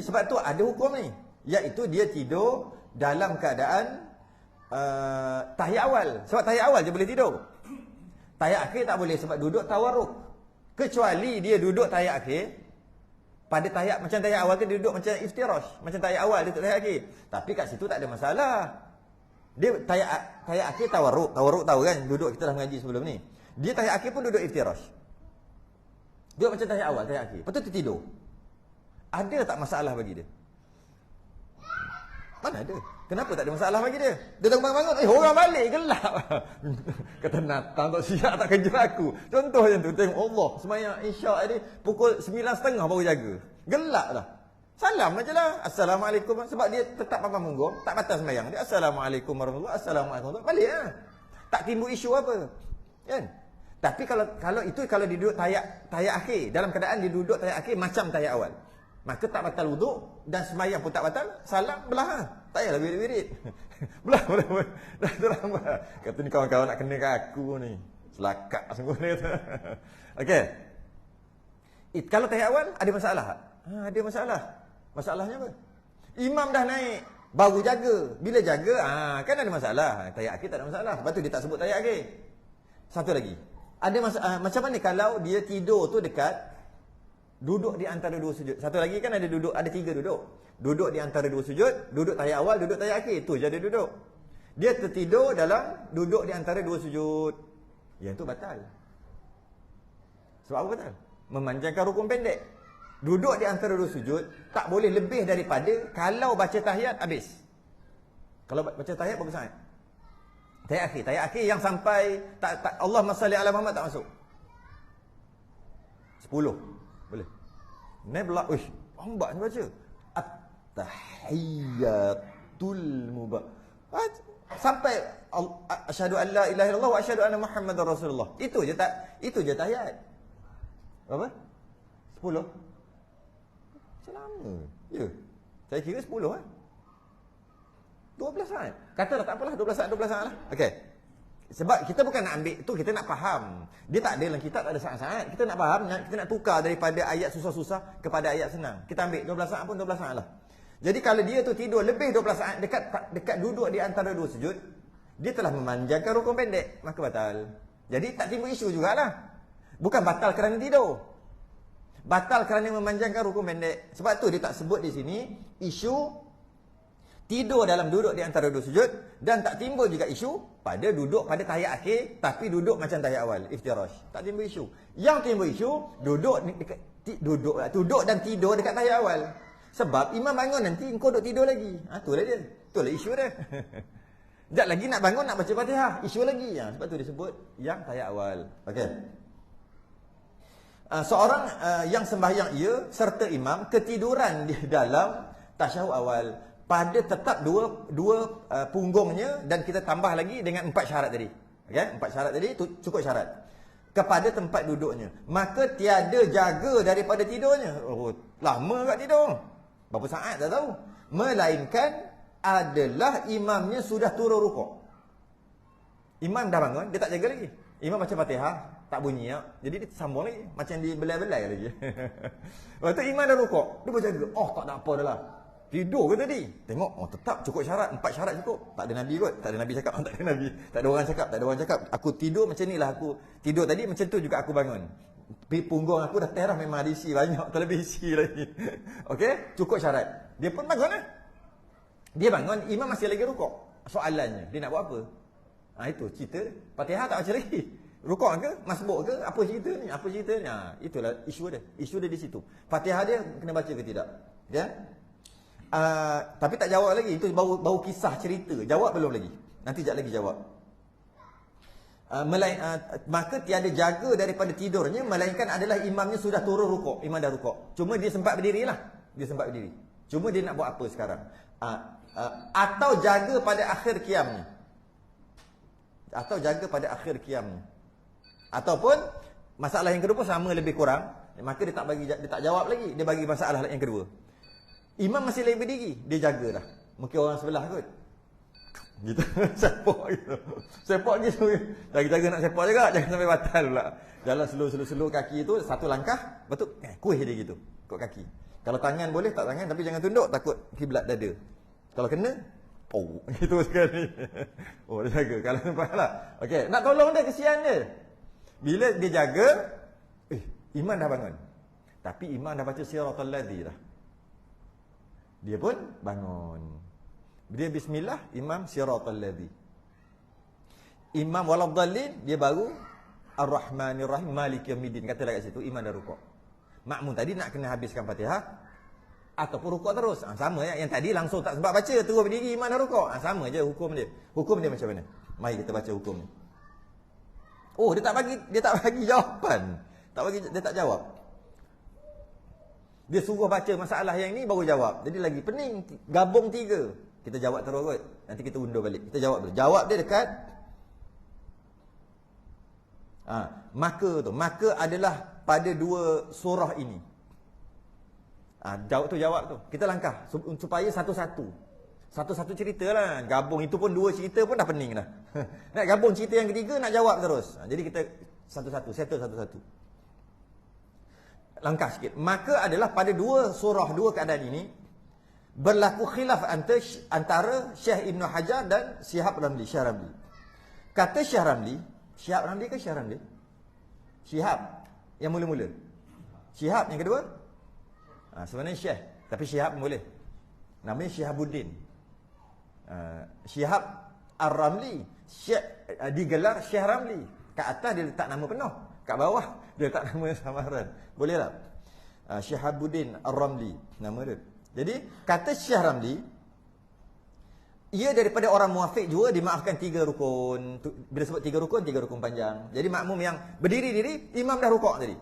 sebab tu ada hukum ni, iaitu dia tidur dalam keadaan tahiyat awal. Sebab tahiyat awal je boleh tidur. Tahiyat akhir tak boleh sebab duduk tawarruk. Kecuali dia duduk tahiyat akhir pada tahiyat macam tahiyat awal ke dia duduk macam iftirash, macam tahiyat awal dia duduk tahiyat akhir. Tapi kat situ tak ada masalah. Dia tahiyat akhir tawarruk. Tawarruk tahu kan, duduk kita dah mengaji sebelum ni. Dia tahiyat akhir pun duduk iftirash. Duduk macam tahiyat awal, tahiyat akhir. Lepas tu tertidur. Ada tak masalah bagi dia? Mana ada? Kenapa tak ada masalah bagi dia? Dia bangun-bangun, orang balik gelap. Kata Natang tak siap tak kerja aku. Contoh macam tu, tengok Allah sembahyang Isyak tadi pukul 9.30 baru jaga. Gelap dah. Salam aja lah. Assalamualaikum. Sebab dia tetap papan punggung, tak batal sembahyang. Dia Assalamualaikum warahmatullahi wabarakatuh. Assalamualaikum warahmatullahi wabarakatuh. Balik lah. Tak timbul isu apa. Kan? Tapi kalau dia duduk tahiyat akhir, dalam keadaan dia duduk tahiyat akhir macam tahiyat awal, maka tak batal wuduk dan sembahyang pun tak batal, salam belah. Tak payahlah wirid-wirid. Belah. Dah terlambat. Kata ni kawan-kawan nak kena ke aku ni. Selakak sungguh ni. Okey. Kalau tahiyat awal ada masalah tak? Ada masalah. Masalahnya apa? Imam dah naik, baru jaga. Bila jaga, kan ada masalah. Tahiyat akhir tak ada masalah. Sebab tu dia tak sebut tahiyat akhir. Satu lagi. Ada macam mana kalau dia tidur tu dekat duduk di antara dua sujud. Satu lagi kan ada 3 duduk. Duduk di antara 2 sujud, duduk tahiyat awal, duduk tahiyat akhir. Tu je dia duduk. Dia tertidur dalam duduk di antara 2 sujud. Yang tu batal. Sebab apa batal? Memanjangkan rukun pendek. Duduk di antara 2 sujud tak boleh lebih daripada kalau baca tahiyat habis. Kalau baca tahiyat berapa saat? Tahiyat akhir yang sampai Allahumma salli ala Muhammad tak masuk. 10. Boleh. Nebla, lambat ni baca. At-tahiyyatul mubarak. Sampai asyhadu an la ilaha illallah wa asyhadu anna Muhammadar Rasulullah. Itu je tahiyat. Berapa? 10. Macam lama. Ya. Saya kira 10 kan. 12 saat. Katalah tak apalah 12 saat lah. Okey. Sebab kita bukan nak ambil tu, kita nak faham. Dia tak ada dalam kitab, tak ada saat-saat. Kita nak faham, kita nak tukar daripada ayat susah-susah kepada ayat senang. Kita ambil 12 saat pun 12 saat lah. Jadi kalau dia tu tidur lebih 12 saat dekat duduk di antara 2 sujud, dia telah memanjangkan rukun pendek, maka batal. Jadi tak timbul isu jugalah. Bukan batal kerana tidur. Batal kerana memanjangkan rukun pendek. Sebab tu dia tak sebut di sini isu tidur dalam duduk di antara 2 sujud, dan tak timbul juga isu pada duduk pada tahiyat akhir tapi duduk macam tahiyat awal, iftirash. Tak timbul isu. Yang timbul isu duduk dan tidur dekat tahiyat awal. Sebab imam bangun nanti engkau duk tidur lagi. Itulah dia. Itulah isu dia. Sekejap lagi nak bangun nak baca Fatihah, isu lagi. Sebab tu disebut yang tahiyat awal. Okey. Seorang yang sembahyang ia serta imam ketiduran di dalam tasyahud awal pada tetap dua punggungnya, dan kita tambah lagi dengan 4 syarat tadi. Okey, 4 syarat tadi cukup syarat. Kepada tempat duduknya, maka tiada jaga daripada tidurnya. Oh, lama kat tidur. Berapa saat tak tahu. Melainkan adalah imamnya sudah turun rukuk. Imam dah bangun, dia tak jaga lagi. Imam baca Fatihah, tak bunyi ya. Jadi dia sambung lagi, macam dibelai-belai lagi. Lepas tu imam dah rukuk, dia berjaga. Oh, tak ada apa dah lah. Tidur ke tadi? Tengok, oh tetap cukup syarat, 4 syarat cukup. Tak ada Nabi kot, tak ada Nabi cakap, tak ada Nabi. Tak ada orang cakap, aku tidur macam ni lah, aku tidur tadi macam tu juga aku bangun. Punggung aku dah terah, memang ada isi banyak, terlebih isi lagi. Okey, cukup syarat. Dia pun bangun lah. Dia bangun, imam masih lagi rukuk. Soalannya, dia nak buat apa? Itu cerita Fatihah tak baca lagi. Rukuk ke? Masbuk ke? Apa cerita ni? Apa cerita ni? Itulah isu dia. Isu dia di situ. Fatihah dia kena baca ke tidak? Ya? Tapi tak jawab lagi. Itu baru kisah cerita. Jawab belum lagi. Nanti sekejap lagi jawab. Maka tiada jaga daripada tidurnya, melainkan adalah imamnya sudah turun rukuk. Imam dah rukuk. Cuma dia sempat berdiri lah. Dia sempat berdiri. Cuma dia nak buat apa sekarang? Atau jaga pada akhir qiyamnya. Atau jaga pada akhir qiyamnya. Ataupun masalah yang kedua pun sama lebih kurang. Maka dia tak jawab lagi. Dia bagi masalah yang kedua. Imam masih lagi berdiri, dia jaga dah. Mungkin orang sebelah kot. Gitu. Sepak gitu. Sepak gitu. Jaga-jaga nak sepak juga, jangan sampai batal pula. Jalan slow kaki tu satu langkah, betul? Kuih dia gitu. Kok kaki. Kalau tangan boleh, tak tangan, tapi jangan tunduk, takut kiblat dada. Kalau kena, gitu sekali. Dia jaga. Kalau nampaklah. Okey, nak tolong dia, kesian dia. Bila dia jaga, imam dah bangun. Tapi imam dah baca siratal ladzi dah. Dia pun bangun. Dia bismillah, imam siratal ladzi. Imam waladdallin, dia baru Ar-Rahmanir Rahim Maliki Yaumiddin. Kata dekat situ, imam dah rukuk. Makmum tadi nak kena habiskan Fatihah ataupun rukuk terus. Sama ya. Yang tadi langsung tak sempat baca, terus berdiri imam dah rukuk. Sama je hukum dia. Hukum dia macam mana? Mari kita baca hukum ni. Oh, dia tak bagi jawapan. Dia tak jawab. Dia suruh baca masalah yang ni baru jawab. Jadi lagi pening, gabung 3. Kita jawab terus kot. Nanti kita undur balik. Kita jawab dulu. Jawab dia dekat maka adalah pada 2 surah ini. Jawab tu. Kita langkah supaya satu-satu cerita lah. Gabung itu pun 2 cerita pun dah pening dah. Nak gabung cerita yang ketiga, nak jawab terus. Jadi kita satu-satu, settle satu-satu. Langkah sikit. Maka adalah pada 2 surah, 2 keadaan ini berlaku khilaf antara Syekh Ibn Hajar dan Syihab Ramli, Syekh Ramli. Kata Syekh Ramli, Syihab Ramli ke Syekh Ramli? Syihab yang mula-mula. Syihab yang kedua? Sebenarnya Syekh, tapi Syihab pun boleh. Namanya Syihabuddin. Syihab Ar-Ramli, digelar Syekh Ramli. Kat atas dia letak nama penuh, kat bawah dia letak nama samaran. Boleh tak? Syihabuddin Ar-Ramli nama dia. Jadi kata Syekh Ramli, ia daripada orang muwafiq juga dimaafkan 3 rukun. Bila sebut 3 rukun panjang. Jadi makmum yang berdiri-diri, imam dah rukuk tadi.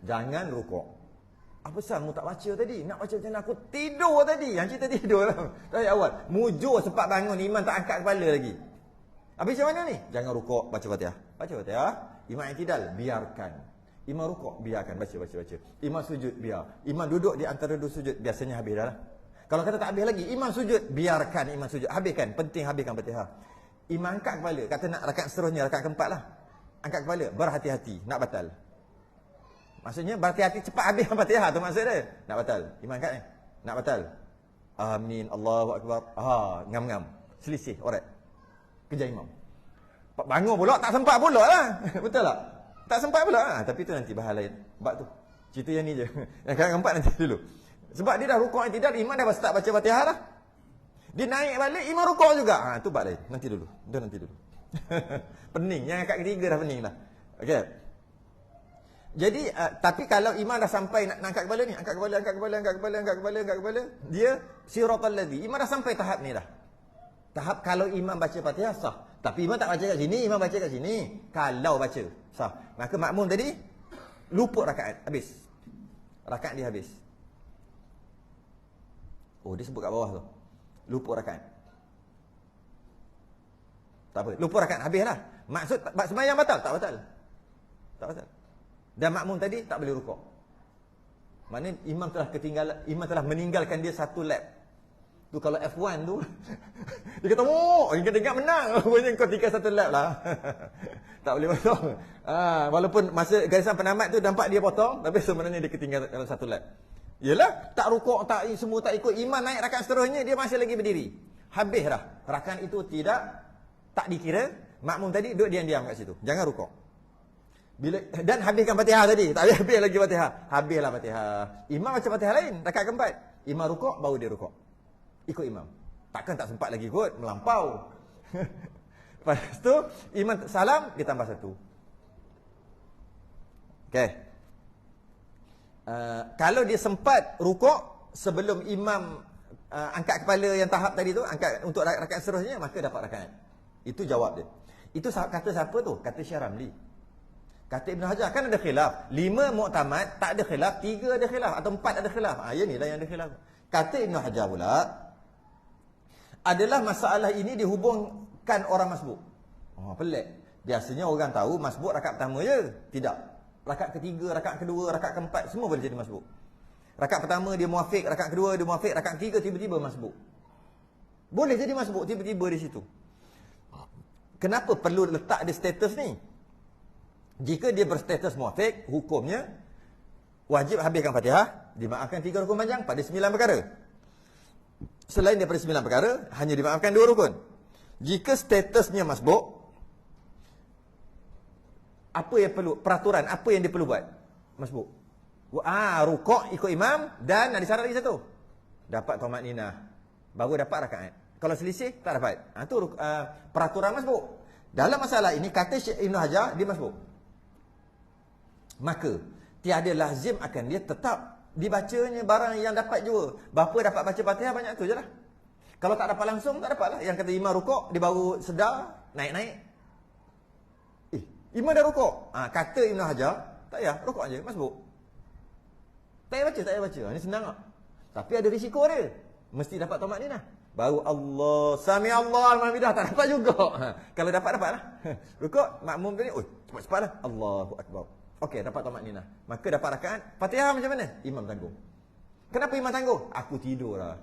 Jangan rukuk. Apa pasal mu tak baca tadi? Nak baca macam mana? Aku tidur tadi. Yang cerita tidur lah. Dari awal. Mujur sempat bangun, imam tak angkat kepala lagi. Habis macam mana ni? Jangan rukuk, baca Fatihah. Baca Fatihah. Imam i'tidal, biarkan. Imam rukuk, biarkan. Baca. Imam sujud, biar. Imam duduk di antara 2 sujud. Biasanya habis dah lah. Kalau kata tak habis lagi, imam sujud, biarkan imam sujud. Habiskan, penting habiskan Fatihah. Imam angkat kepala, kata nak rakaat seterusnya, rakaat keempat lah. Angkat kepala, berhati-hati, nak batal. Maksudnya berhati-hati cepat habiskan Fatihah tu maksud dia. Nak batal. Imam angkat ni. Nak batal. Amin, Allahu Akbar. Ngam-ngam. Selisih, alright. Kejar imam. Bangun pula, tak sempat pula lah. Betul tak? Tak sempat pula lah. Tapi tu nanti bahas lain. Bab tu. Cerita yang ni je. Yang keempat nanti dulu. Sebab dia dah rukuk i'tidal, imam dah start baca Fatihah dah. Dia naik balik, imam rukuk juga. Tu bab lain. Nanti dulu. Pening. Yang angkat ketiga dah pening dah. Okey. Jadi tapi kalau imam dah sampai nak angkat kepala ni, angkat kepala, dia siratal ladzi. Imam dah sampai tahap ni dah. Tahap kalau imam baca Fatihah sah. Tapi imam tak baca kat sini, imam baca kat sini. Kalau baca sah. Maka makmum tadi luput rakaat, habis. Rakaat dia habis. Oh, dia sebut kat bawah tu. Luput rakaat. Tak apa, luput rakaat habislah. Maksud sembahyang batal? Tak batal. Tak batal. Dan makmum tadi tak boleh rukuk. Maknanya imam telah meninggalkan dia satu lap. Tu kalau F1 tu dia kata, "Oh, ingat menang." Rupanya kau tinggal satu lap lah. Tak boleh potong. Walaupun masa garisan penamat tu nampak dia potong, tapi sebenarnya dia ketinggalan dalam satu lap. Yalah, tak rukuk, tak semua tak ikut, imam naik rakaat seterusnya dia masih lagi berdiri. Habis dah. Rakaat itu tak dikira. Makmum tadi duduk diam-diam kat situ. Jangan rukuk. Dan habiskan Fatihah tadi. Tak habis lagi Fatihah. Habislah Fatihah. Imam baca Fatihah lain, rakaat keempat. Imam rukuk, baru dia rukuk. Ikut imam. Takkan tak sempat lagi kot, melampau. Lepas tu imam salam, dia tambah satu. Okey. Kalau dia sempat rukuk sebelum imam angkat kepala yang tahap tadi tu, angkat untuk rakaat seterusnya, maka dapat rakaat. Itu jawab dia. Itu kata siapa tu? Kata Syekh Ramli. Kata Ibn Hajar, kan ada khilaf. 5 muktamad tak ada khilaf, 3 ada khilaf atau 4 ada khilaf. Ya ni lah yang ada khilaf. Kata Ibn Hajar pula, adalah masalah ini dihubungkan orang masbuk. Pelik. Biasanya orang tahu masbuk rakaat pertama je. Tidak. Rakaat ketiga, rakaat kedua, rakaat keempat, semua boleh jadi masbuk. Rakaat pertama dia muafiq, rakaat kedua dia muafiq, rakaat ketiga tiba-tiba masbuk. Boleh jadi masbuk tiba-tiba di situ. Kenapa perlu letak dia status ni? Jika dia berstatus muafiq, hukumnya wajib habiskan Fatihah, dimaafkan 3 rukun panjang pada 9 perkara. Selain daripada 9 perkara, hanya dimaafkan 2 rukun. Jika statusnya masbuk, apa yang perlu, peraturan apa yang dia perlu buat? Masbuk. Rukuk ikut imam, dan ada syarat lagi satu. Dapat tumaninah, baru dapat rakaat. Kalau selisih, tak dapat. Itu peraturan masbuk. Dalam masalah ini, kata Syekh Ibn Hajar, dia masbuk. Maka, tiada lazim akan dia tetap dibacanya barang yang dapat jua. Berapa dapat baca Fatihah, banyak tu je lah. Kalau tak dapat langsung, tak dapat lah. Yang kata imam rukuk, dia baru sedar, naik-naik. Imam dah rukuk. Kata Ibn Hajar, tak payah, rukuk je, masbuk. Tak payah baca. Ini senang tak? Tapi ada risiko dia. Mesti dapat tumaninah. Baru Allah, Sami Allah, Alhamdulillah, tak dapat juga. Kalau dapat lah. Rukuk, makmum tadi, cepat-cepat lah. Allahu Akbar. Okey, dapat tumaninah. Maka dapat rakaat. Fatihah macam mana? Imam tangguh. Kenapa imam tangguh? Aku tidur lah.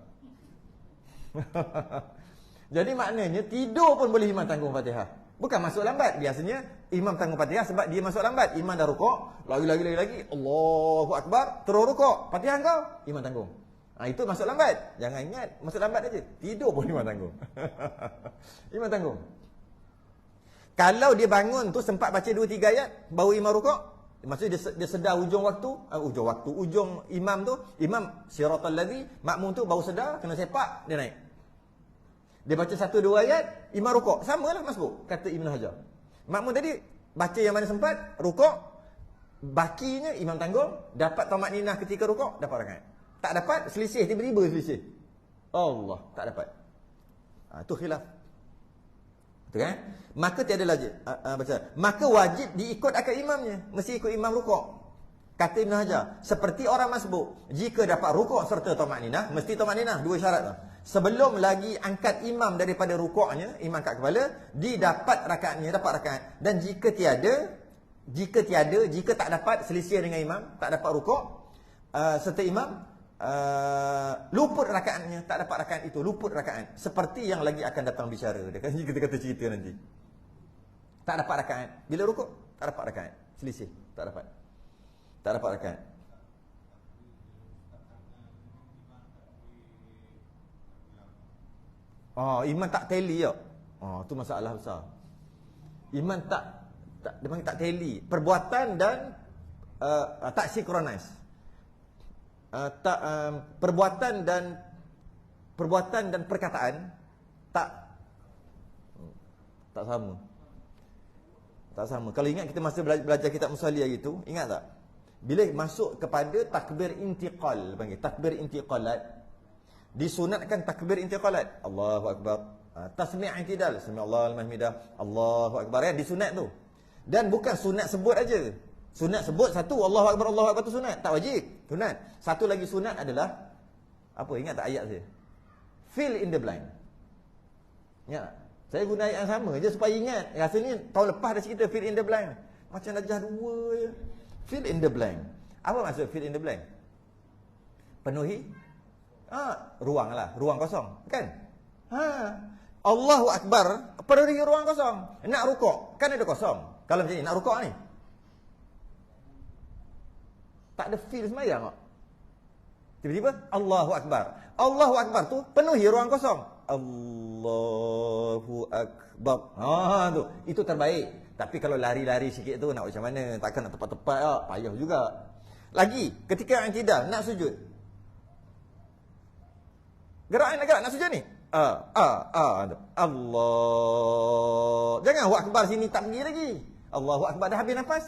Jadi maknanya tidur pun boleh imam tangguh Fatihah. Bukan masuk lambat. Biasanya imam tangguh Fatihah sebab dia masuk lambat. Imam dah rukuk, lagi. Allahu Akbar, terus rukuk. Fatihah kau, imam tangguh. Itu masuk lambat. Jangan ingat masuk lambat aja. Tidur pun imam tangguh. Imam tangguh. Kalau dia bangun tu sempat baca 2-3 ayat, baru imam rukuk, maksudnya dia sedar ujung imam tu, imam siratal ladzi, makmum tu baru sedar, kena sepak, dia naik. Dia baca 1-2 ayat, imam rukuk. Samalah masbuk, kata Ibn Hajar. Makmum tadi baca yang mana sempat, rukuk, bakinya imam tanggung, dapat tumaninah ketika rukuk, dapat rakaat. Tak dapat, selisih, tiba-tiba selisih. Allah, tak dapat. Itu khilaf. Betul kan? Maka tiada lagi maka wajib diikut akal imamnya, mesti ikut imam rukuk. Kata Ibn Hajar, seperti orang masbuk, jika dapat rukuk serta tumaninah, mesti tumaninah, 2 syarat tu. Sebelum lagi angkat imam daripada rukuknya, imam angkat kepala, didapat rakaatnya, dapat rakaat. Dan jika tak dapat selisih dengan imam, tak dapat rukuk serta imam, luput rakaatnya, tak dapat rakaat itu, luput rakaat. Seperti yang lagi akan datang bicara. Dia kan kita kata cerita nanti. Tak dapat rakaat. Bila rukuk, tak dapat rakaat. Selisih, tak dapat. Tak dapat rakaat. Imam tak tally tak? Tu masalah besar. Imam dia panggil tak tally. Perbuatan dan tak synchronize. Perbuatan dan perkataan tak sama. Tak sama. Kalau ingat kita masa belajar kitab Musalli hari itu, ingat tak? Bila masuk kepada takbir intiqal, panggil takbir intiqalat, disunatkan takbir intiqalat. Allahu akbar. Tasmi' i'tidal, sami Allahu liman hamidah, Allahu akbar, ya, disunat tu. Dan bukan sunat sebut aja. Sunat sebut satu, Allahu akbar tu sunat, tak wajib. Sunat. Satu lagi sunat adalah apa? Ingat tak ayat saya? Fill in the blank. Ya. Saya guna ayat yang sama je supaya ingat. Rasanya tahun lepas dah cerita fill in the blank. Macam darjah 2 je. Fill in the blank. Apa maksud fill in the blank? Penuhi ruang lah, ruang kosong, kan? Allahu akbar, penuhi ruang kosong. Nak rukuk, kan ada kosong. Kalau macam ni, nak rukuk ni, tak ada feel sembahyang kok. Tiba-tiba Allahu akbar. Allahu akbar tu penuhi ruang kosong. Allahu akbar. Tu, itu terbaik. Tapi kalau lari-lari sikit tu nak macam mana? Takkan nak tepat-tepat payah juga. Lagi, ketika i'tidal nak sujud. Gerak nak sujud ni. Allah. Jangan Allahu akbar sini tak pergi lagi. Allahu akbar dah habis nafas.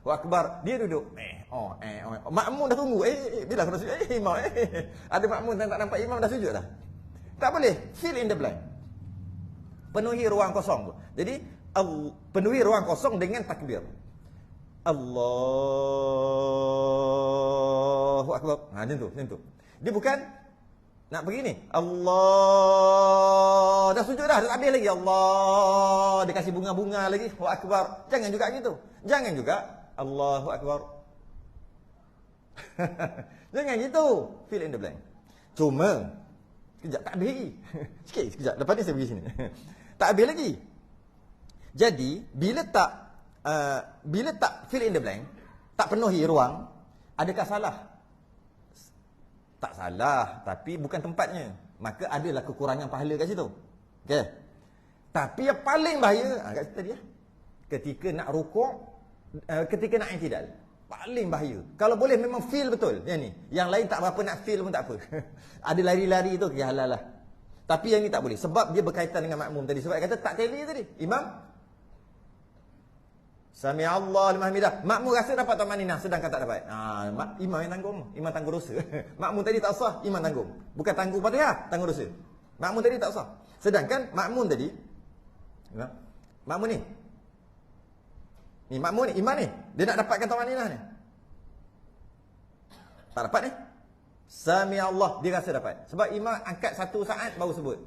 Allahu akbar, dia duduk. Makmum dah tunggu. Bila aku nak sujud? Imam. Ada makmum tak nampak imam dah sujud dah. Tak boleh. Fill in the blank. Penuhi ruang kosong tu. Jadi penuhi ruang kosong dengan takbir. Allahu akbar. Macam tu. Dia bukan nak pergi ni. Allah dah sujud dah habis lagi. Allah dia kasih bunga-bunga lagi. Allahu akbar. Jangan juga gitu. Jangan juga Allahu akbar. Jangan gitu. Fill in the blank. Cuma sekejap tak habis lagi. Sekejap. Lepas ni saya pergi sini. Tak habis lagi. Jadi bila tak fill in the blank, tak penuhi ruang, adakah salah? Tak salah, tapi bukan tempatnya. Maka adalah kekurangan pahala kat situ. Okey. Tapi yang paling bahaya kat situ dia. Ketika nak rukuk, ketika nak i'tidal. Paling bahaya. Kalau boleh memang feel betul yang ni. Yang lain tak berapa nak feel pun tak apa. Ada lari-lari tu ya halal lah. Tapi yang ni tak boleh sebab dia berkaitan dengan makmum tadi. Sebab dia kata tak teli tadi. Imam Sami Allah liman hamidah. Makmum rasa dapat tamanina sedangkan tak dapat. Imam yang tanggung. Imam tanggung dosa. Makmum tadi tak sah, imam tanggung. Bukan tanggung Fatihah, tanggung dosa. Makmum tadi tak sah. Sedangkan makmum tadi, makmum ni. Ni makmum ni, imam ni, dia nak dapatkan tamanina ni. Tak dapat ni. Sami Allah dia rasa dapat. Sebab imam angkat 1 saat baru sebut.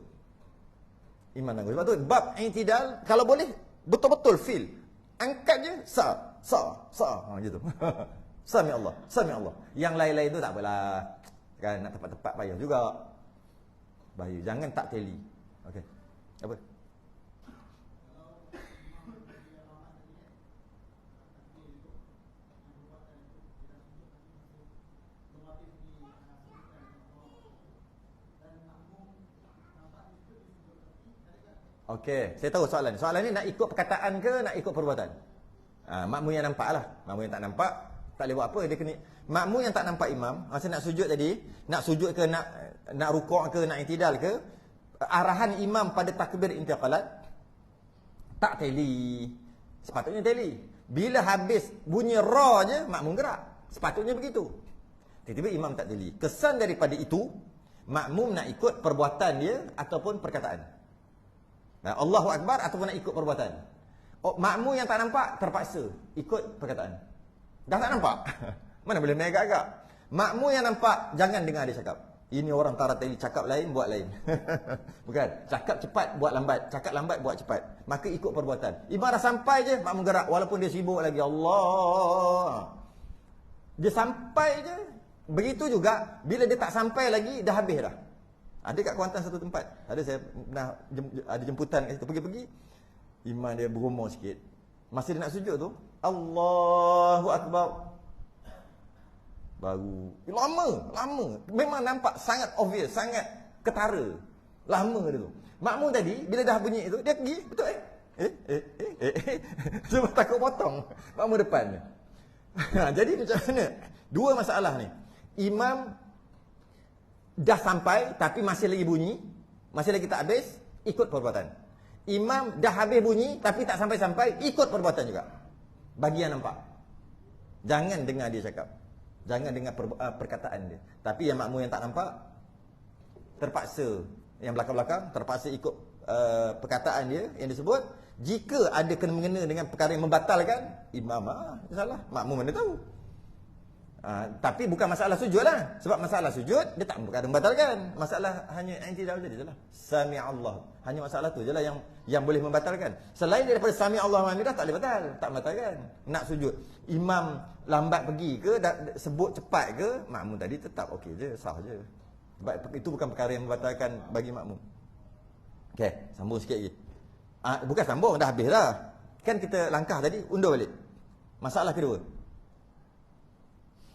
Imam tanggung. Sebab tu bab i'tidal kalau boleh betul-betul feel. Angkat je sa gitu. Sami Allah. Yang lain-lain tu tak apalah. Kan nak tepat-tepat payah juga. Bahaya. Jangan tak teli. Okey. Apa? Okey, saya tahu soalan. Soalan ni nak ikut perkataan ke nak ikut perbuatan? Makmum yang nampak lah. Makmum yang tak nampak, tak boleh buat apa. Dia kena. Makmum yang tak nampak imam, masa nak sujud tadi, nak sujud ke nak rukuk ke nak i'tidal ke, arahan imam pada takbir intiqalat tak teli. Sepatutnya teli. Bila habis bunyi ra je, makmum gerak. Sepatutnya begitu. Tiba-tiba imam tak teli. Kesan daripada itu, makmum nak ikut perbuatan dia ataupun perkataan. Allahu Akbar ataupun nak ikut perbuatan. Makmum yang tak nampak terpaksa ikut perkataan. Dah tak nampak. Mana boleh naik agak-agak. Makmum yang nampak jangan dengar dia cakap. Ini orang tarat teli, cakap lain buat lain. Bukan. Cakap cepat buat lambat, cakap lambat buat cepat. Maka ikut perbuatan. Ibarat sampai je makmum gerak walaupun dia sibuk lagi. Allah. Dia sampai je. Begitu juga bila dia tak sampai lagi dah habis dah. Ada kat Kuantan satu tempat. Ada saya pernah ada jemputan kat situ. Pergi-pergi. Imam dia berumur sikit. Masa dia nak sujud tu. Allahu Akbar. Baru. Lama. Memang nampak sangat obvious. Sangat ketara. Lama dia tu. Makmum tadi, bila dah bunyi itu, dia pergi. Betul Cuma takut potong. Makmum depan ni. Jadi macam mana? Dua masalah ni. Imam dah sampai tapi masih lagi bunyi, masih lagi tak habis, ikut perbuatan. Imam dah habis bunyi tapi tak sampai-sampai, ikut perbuatan juga. Bagi yang nampak. Jangan dengar dia cakap. Jangan dengar perkataan dia. Tapi yang makmum yang tak nampak, terpaksa. Yang belakang-belakang, terpaksa ikut perkataan dia yang disebut. Jika ada kena-mengena dengan perkara yang membatalkan, imam salah. Makmum mana tahu. Tapi bukan masalah sujud lah. Sebab masalah sujud, dia tak berkata membatalkan. Masalah hanya i'tidal tadi je lah. Sami' Allah. Hanya masalah tu je lah yang boleh membatalkan. Selain daripada Sami' Allah wa hamidah, tak boleh batal. Tak membatalkan. Nak sujud. Imam lambat pergi ke, sebut cepat ke, makmum tadi tetap okey je, sah je. Sebab itu bukan perkara yang membatalkan bagi makmum. Okey, sambung sikit lagi. Bukan sambung, dah habis dah. Kan kita langkah tadi, undur balik. Masalah kedua.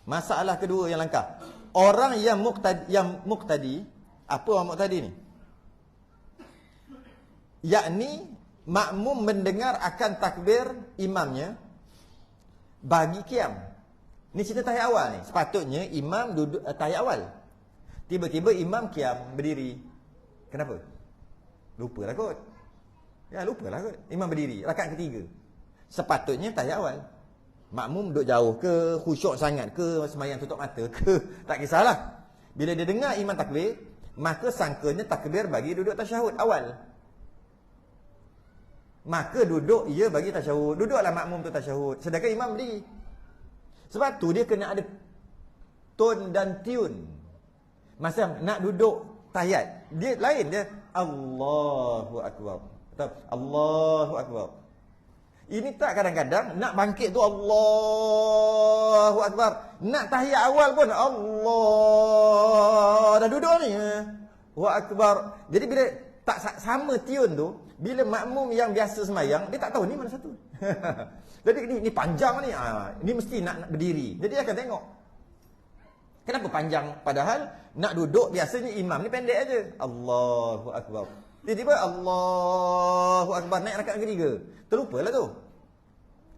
Masalah kedua yang langkah. Orang yang muqtadi, apa orang muqtadi ni? Yakni makmum mendengar akan takbir imamnya bagi qiyam. Ni cerita tahiyat awal ni. Sepatutnya imam duduk tahiyat awal. Tiba-tiba imam qiyam berdiri. Kenapa? Lupalah kot. Ya, lupalah kot. Imam berdiri rakaat ketiga. Sepatutnya tahiyat awal. Makmum duduk jauh ke, khusyuk sangat ke, sembahyang tutup mata ke, tak kisahlah. Bila dia dengar imam takbir, maka sangkanya takbir bagi duduk tasyahud awal. Maka duduk ia bagi tasyahud. Duduklah makmum tu tasyahud, sedangkan imam berdiri. Sebab tu dia kena ada tone dan tune. Masa nak duduk tahiyat, dia lain dia Allahu Akbar. Atau Allahu Akbar. Ini tak kadang-kadang nak bangkit tu Allahu Akbar. Nak tahiyat awal pun Allah. Dah duduk ni. Allahu Akbar. Jadi bila tak sama tune tu, bila makmum yang biasa sembahyang, dia tak tahu ni mana satu. Jadi ni panjang ni. Ni mesti nak berdiri. Jadi dia akan tengok. Kenapa panjang? Padahal nak duduk biasanya imam ni pendek aja. Allahu Akbar. Tiba-tiba Allahu Akbar naik rakaat ketiga. Terlupalah tu.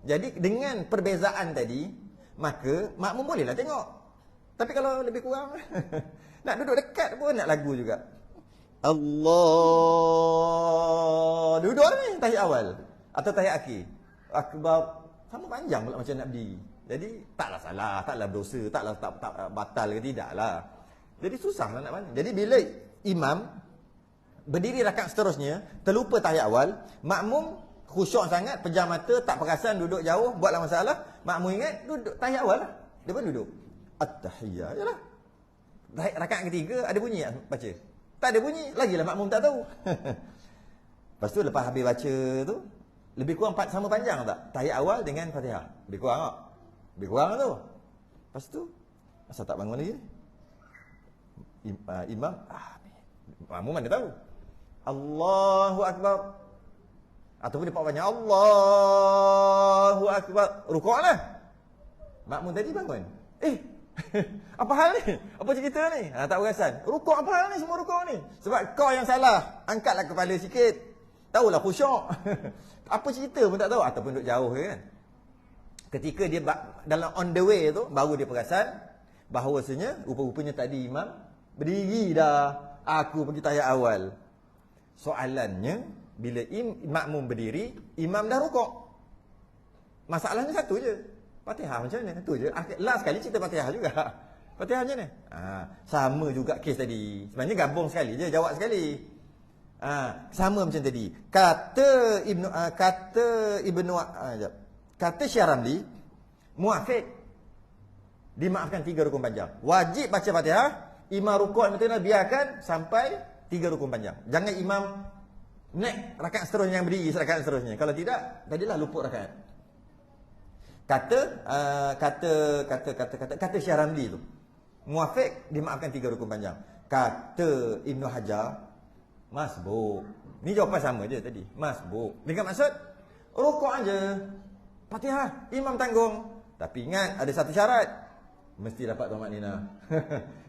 Jadi dengan perbezaan tadi, maka makmum bolehlah tengok. Tapi kalau lebih kurang nak duduk dekat pun nak lagu juga. Allah. Duduk ni tahiyat awal atau tahiyat akhir. Akbar sama panjang pula macam nak berdiri. Jadi taklah salah, taklah berdosa, taklah tak batal ke tidaklah. Jadi susahlah nak mana. Jadi bila imam berdiri rakaat seterusnya, terlupa tahiyat awal, makmum khusyuk sangat, pejam mata, tak perasan, duduk jauh, buatlah masalah. Makmum ingat, duduk tahiyat awal lah. Dia pun duduk. At-tahiyyah je lah. Rakaat ketiga, ada bunyi tak baca? Tak ada bunyi, lagilah makmum tak tahu. Lepas tu, lepas habis baca tu, lebih kurang sama panjang tak? Tahiyat awal dengan Fatihah. Lebih kurang tak? Lebih kurang tu. Lepas tu, asal tak bangun lagi? Imam, makmum mana tahu? Allahu Akbar. Ataupun dia pak banyak Allahu Akbar. Rukuklah. Makmum tadi bangun. Apa hal ni? Apa cerita ni? Tak perasan. Rukuk apa hal ni? Semua rukuk ni. Sebab kau yang salah. Angkatlah kepala sikit. Tahulah khusyuk. Apa cerita pun tak tahu. Ataupun duduk jauh kan. Ketika dia dalam on the way tu, baru dia perasan bahawasanya rupa-rupanya tadi imam berdiri dah. Aku pergi tahiyat awal. Soalannya, bila makmum berdiri, imam dah rukuk. Masalahnya satu je. Fatihah macam mana? Itu je. Last sekali cerita Fatihah juga. Fatihah macam mana? Sama juga kes tadi. Sebenarnya gabung sekali je, jawab sekali. Sama macam tadi. Kata Syekh Ramli, muafid dimaafkan 3 rukun panjang. Wajib baca Fatihah, imam rukuk betul-betul biarkan sampai 3 rukun panjang. Jangan imam naik rakaat seterusnya yang berdiri rakaat seterusnya. Kalau tidak, tadilah luput rakaat. Kata Syekh Ramli tu. Muafiq dimaafkan 3 rukun panjang. Kata Ibnu Hajar, masbuk. Ni jawapan sama je tadi. Masbuk. Dengan maksud rukuk aja. Fatihah, imam tanggung. Tapi ingat ada satu syarat. Mesti dapat tumakninah.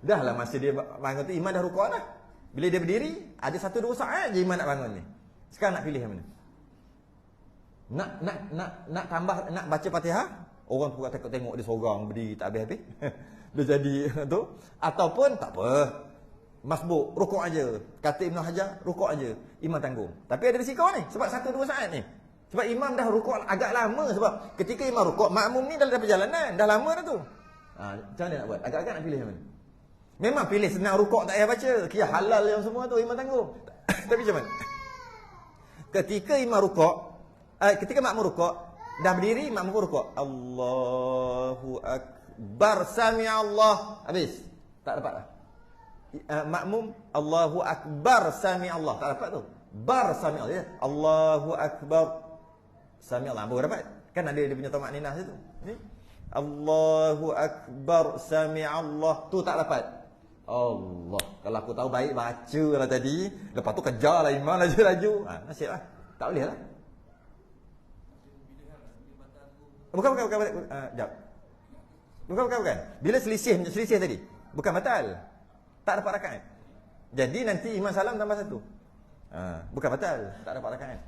Dah lah masa dia bangun tu imam dah rukuk dah. Bila dia berdiri, ada 1-2 saat je imam nak bangun ni. Sekarang nak pilih yang mana? Nak tambah, nak baca Fatihah, orang pun tengok dia seorang berdiri tak habis-habis. Dia jadi tu. Ataupun tak apa, masbuk, rukuk aja. Kata Ibnu Hajar, rukuk aja, imam tanggung. Tapi ada risiko ni, sebab 1-2 saat ni. Sebab imam dah rukuk agak lama. Sebab ketika imam rukuk, makmum ni dalam perjalanan. Dah lama dah tu. Macam mana nak buat? Agak-agak nak pilih mana? Memang pilih senang rukuk tak payah baca. Kira halal yang semua tu imam tanggung. Tapi macam mana? Ketika imam rukuk, ketika makmum rukuk, dah berdiri, makmum rukuk. Allahu Akbar, Sami Allah. Habis. Tak dapat dah. Makmum, Allahu Akbar, Sami Allah. Tak dapat tu. Bar, Sami Allah. Allahu Akbar, Sami Allah. Baru dapat. Kan ada dia punya tamak ninah situ. Ni. Allahu Akbar, Sami Allah. Tu tak dapat. Allah. Kalau aku tahu baik, baca lah tadi. Lepas tu kejarlah imam laju-laju. Nasib lah. Tak boleh lah. Bukan. Jap. Bukan. Bila selisih tadi. Bukan batal. Tak dapat rakaat. Jadi nanti imam salam tambah satu. Bukan batal. Tak dapat rakaat.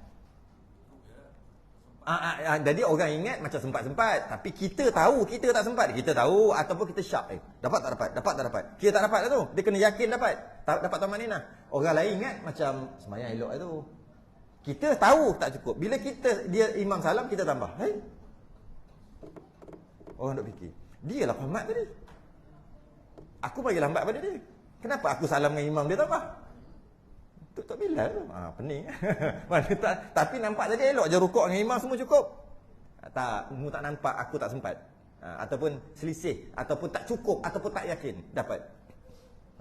Jadi orang ingat macam sempat-sempat. Tapi kita tahu kita tak sempat. Kita tahu ataupun kita syak. Dapat tak dapat. Kita tak dapat lah tu. Dia kena yakin dapat. Dapat tamat ni lah. Orang lain ingat macam sembahyang elok lah tu. Kita tahu tak cukup. Bila dia imam salam, kita tambah. Orang duk fikir. Dia lah qamat tadi. Aku bagi lambat pada dia. Kenapa aku salam dengan imam dia tambah? Tak Bilal tu. Pening. Mana tak, tapi nampak tadi elok je rukuk dengan imam semua cukup. Tak, mu tak nampak aku tak sempat. Ataupun selisih, ataupun tak cukup, ataupun tak yakin dapat.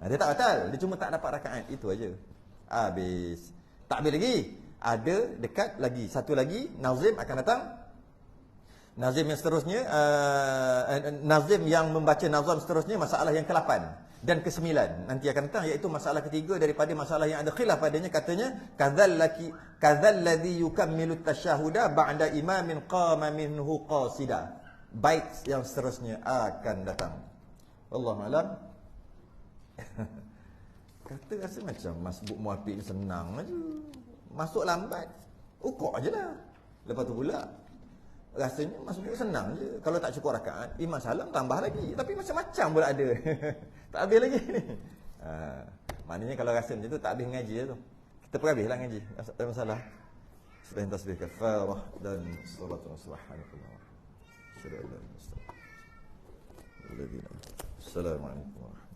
Dia tak batal, dia cuma tak dapat rakaat, itu aja. Habis. Tak habis lagi. Ada dekat lagi, satu lagi nazim akan datang. Nazim yang seterusnya, nazim yang membaca nazam seterusnya masalah yang ke-8 dan ke-9 nanti akan datang, iaitu masalah ketiga daripada masalah yang ada khilaf padanya. Katanya kadzallazi yukammilu tasyahuda ba'da imamin qama minhu qasida. Bait yang seterusnya akan datang. Wallahu alam. Kata rasa macam masbuk muafiq senang aja. Masuk lambat, ukuk ajalah. Lepas tu pula rasanya masuk senang je. Kalau tak cukup rakaat, imam salam tambah lagi. Tapi macam-macam pula ada. Tak habis lagi ni. Maknanya kalau rasa macam tu tak habis ngaji tu. Kita pun habislah ngaji. Tak ada masalah. Selain tasbih kafarah dan salat subhanallah. Assalamualaikum warahmatullahi wabarakatuh.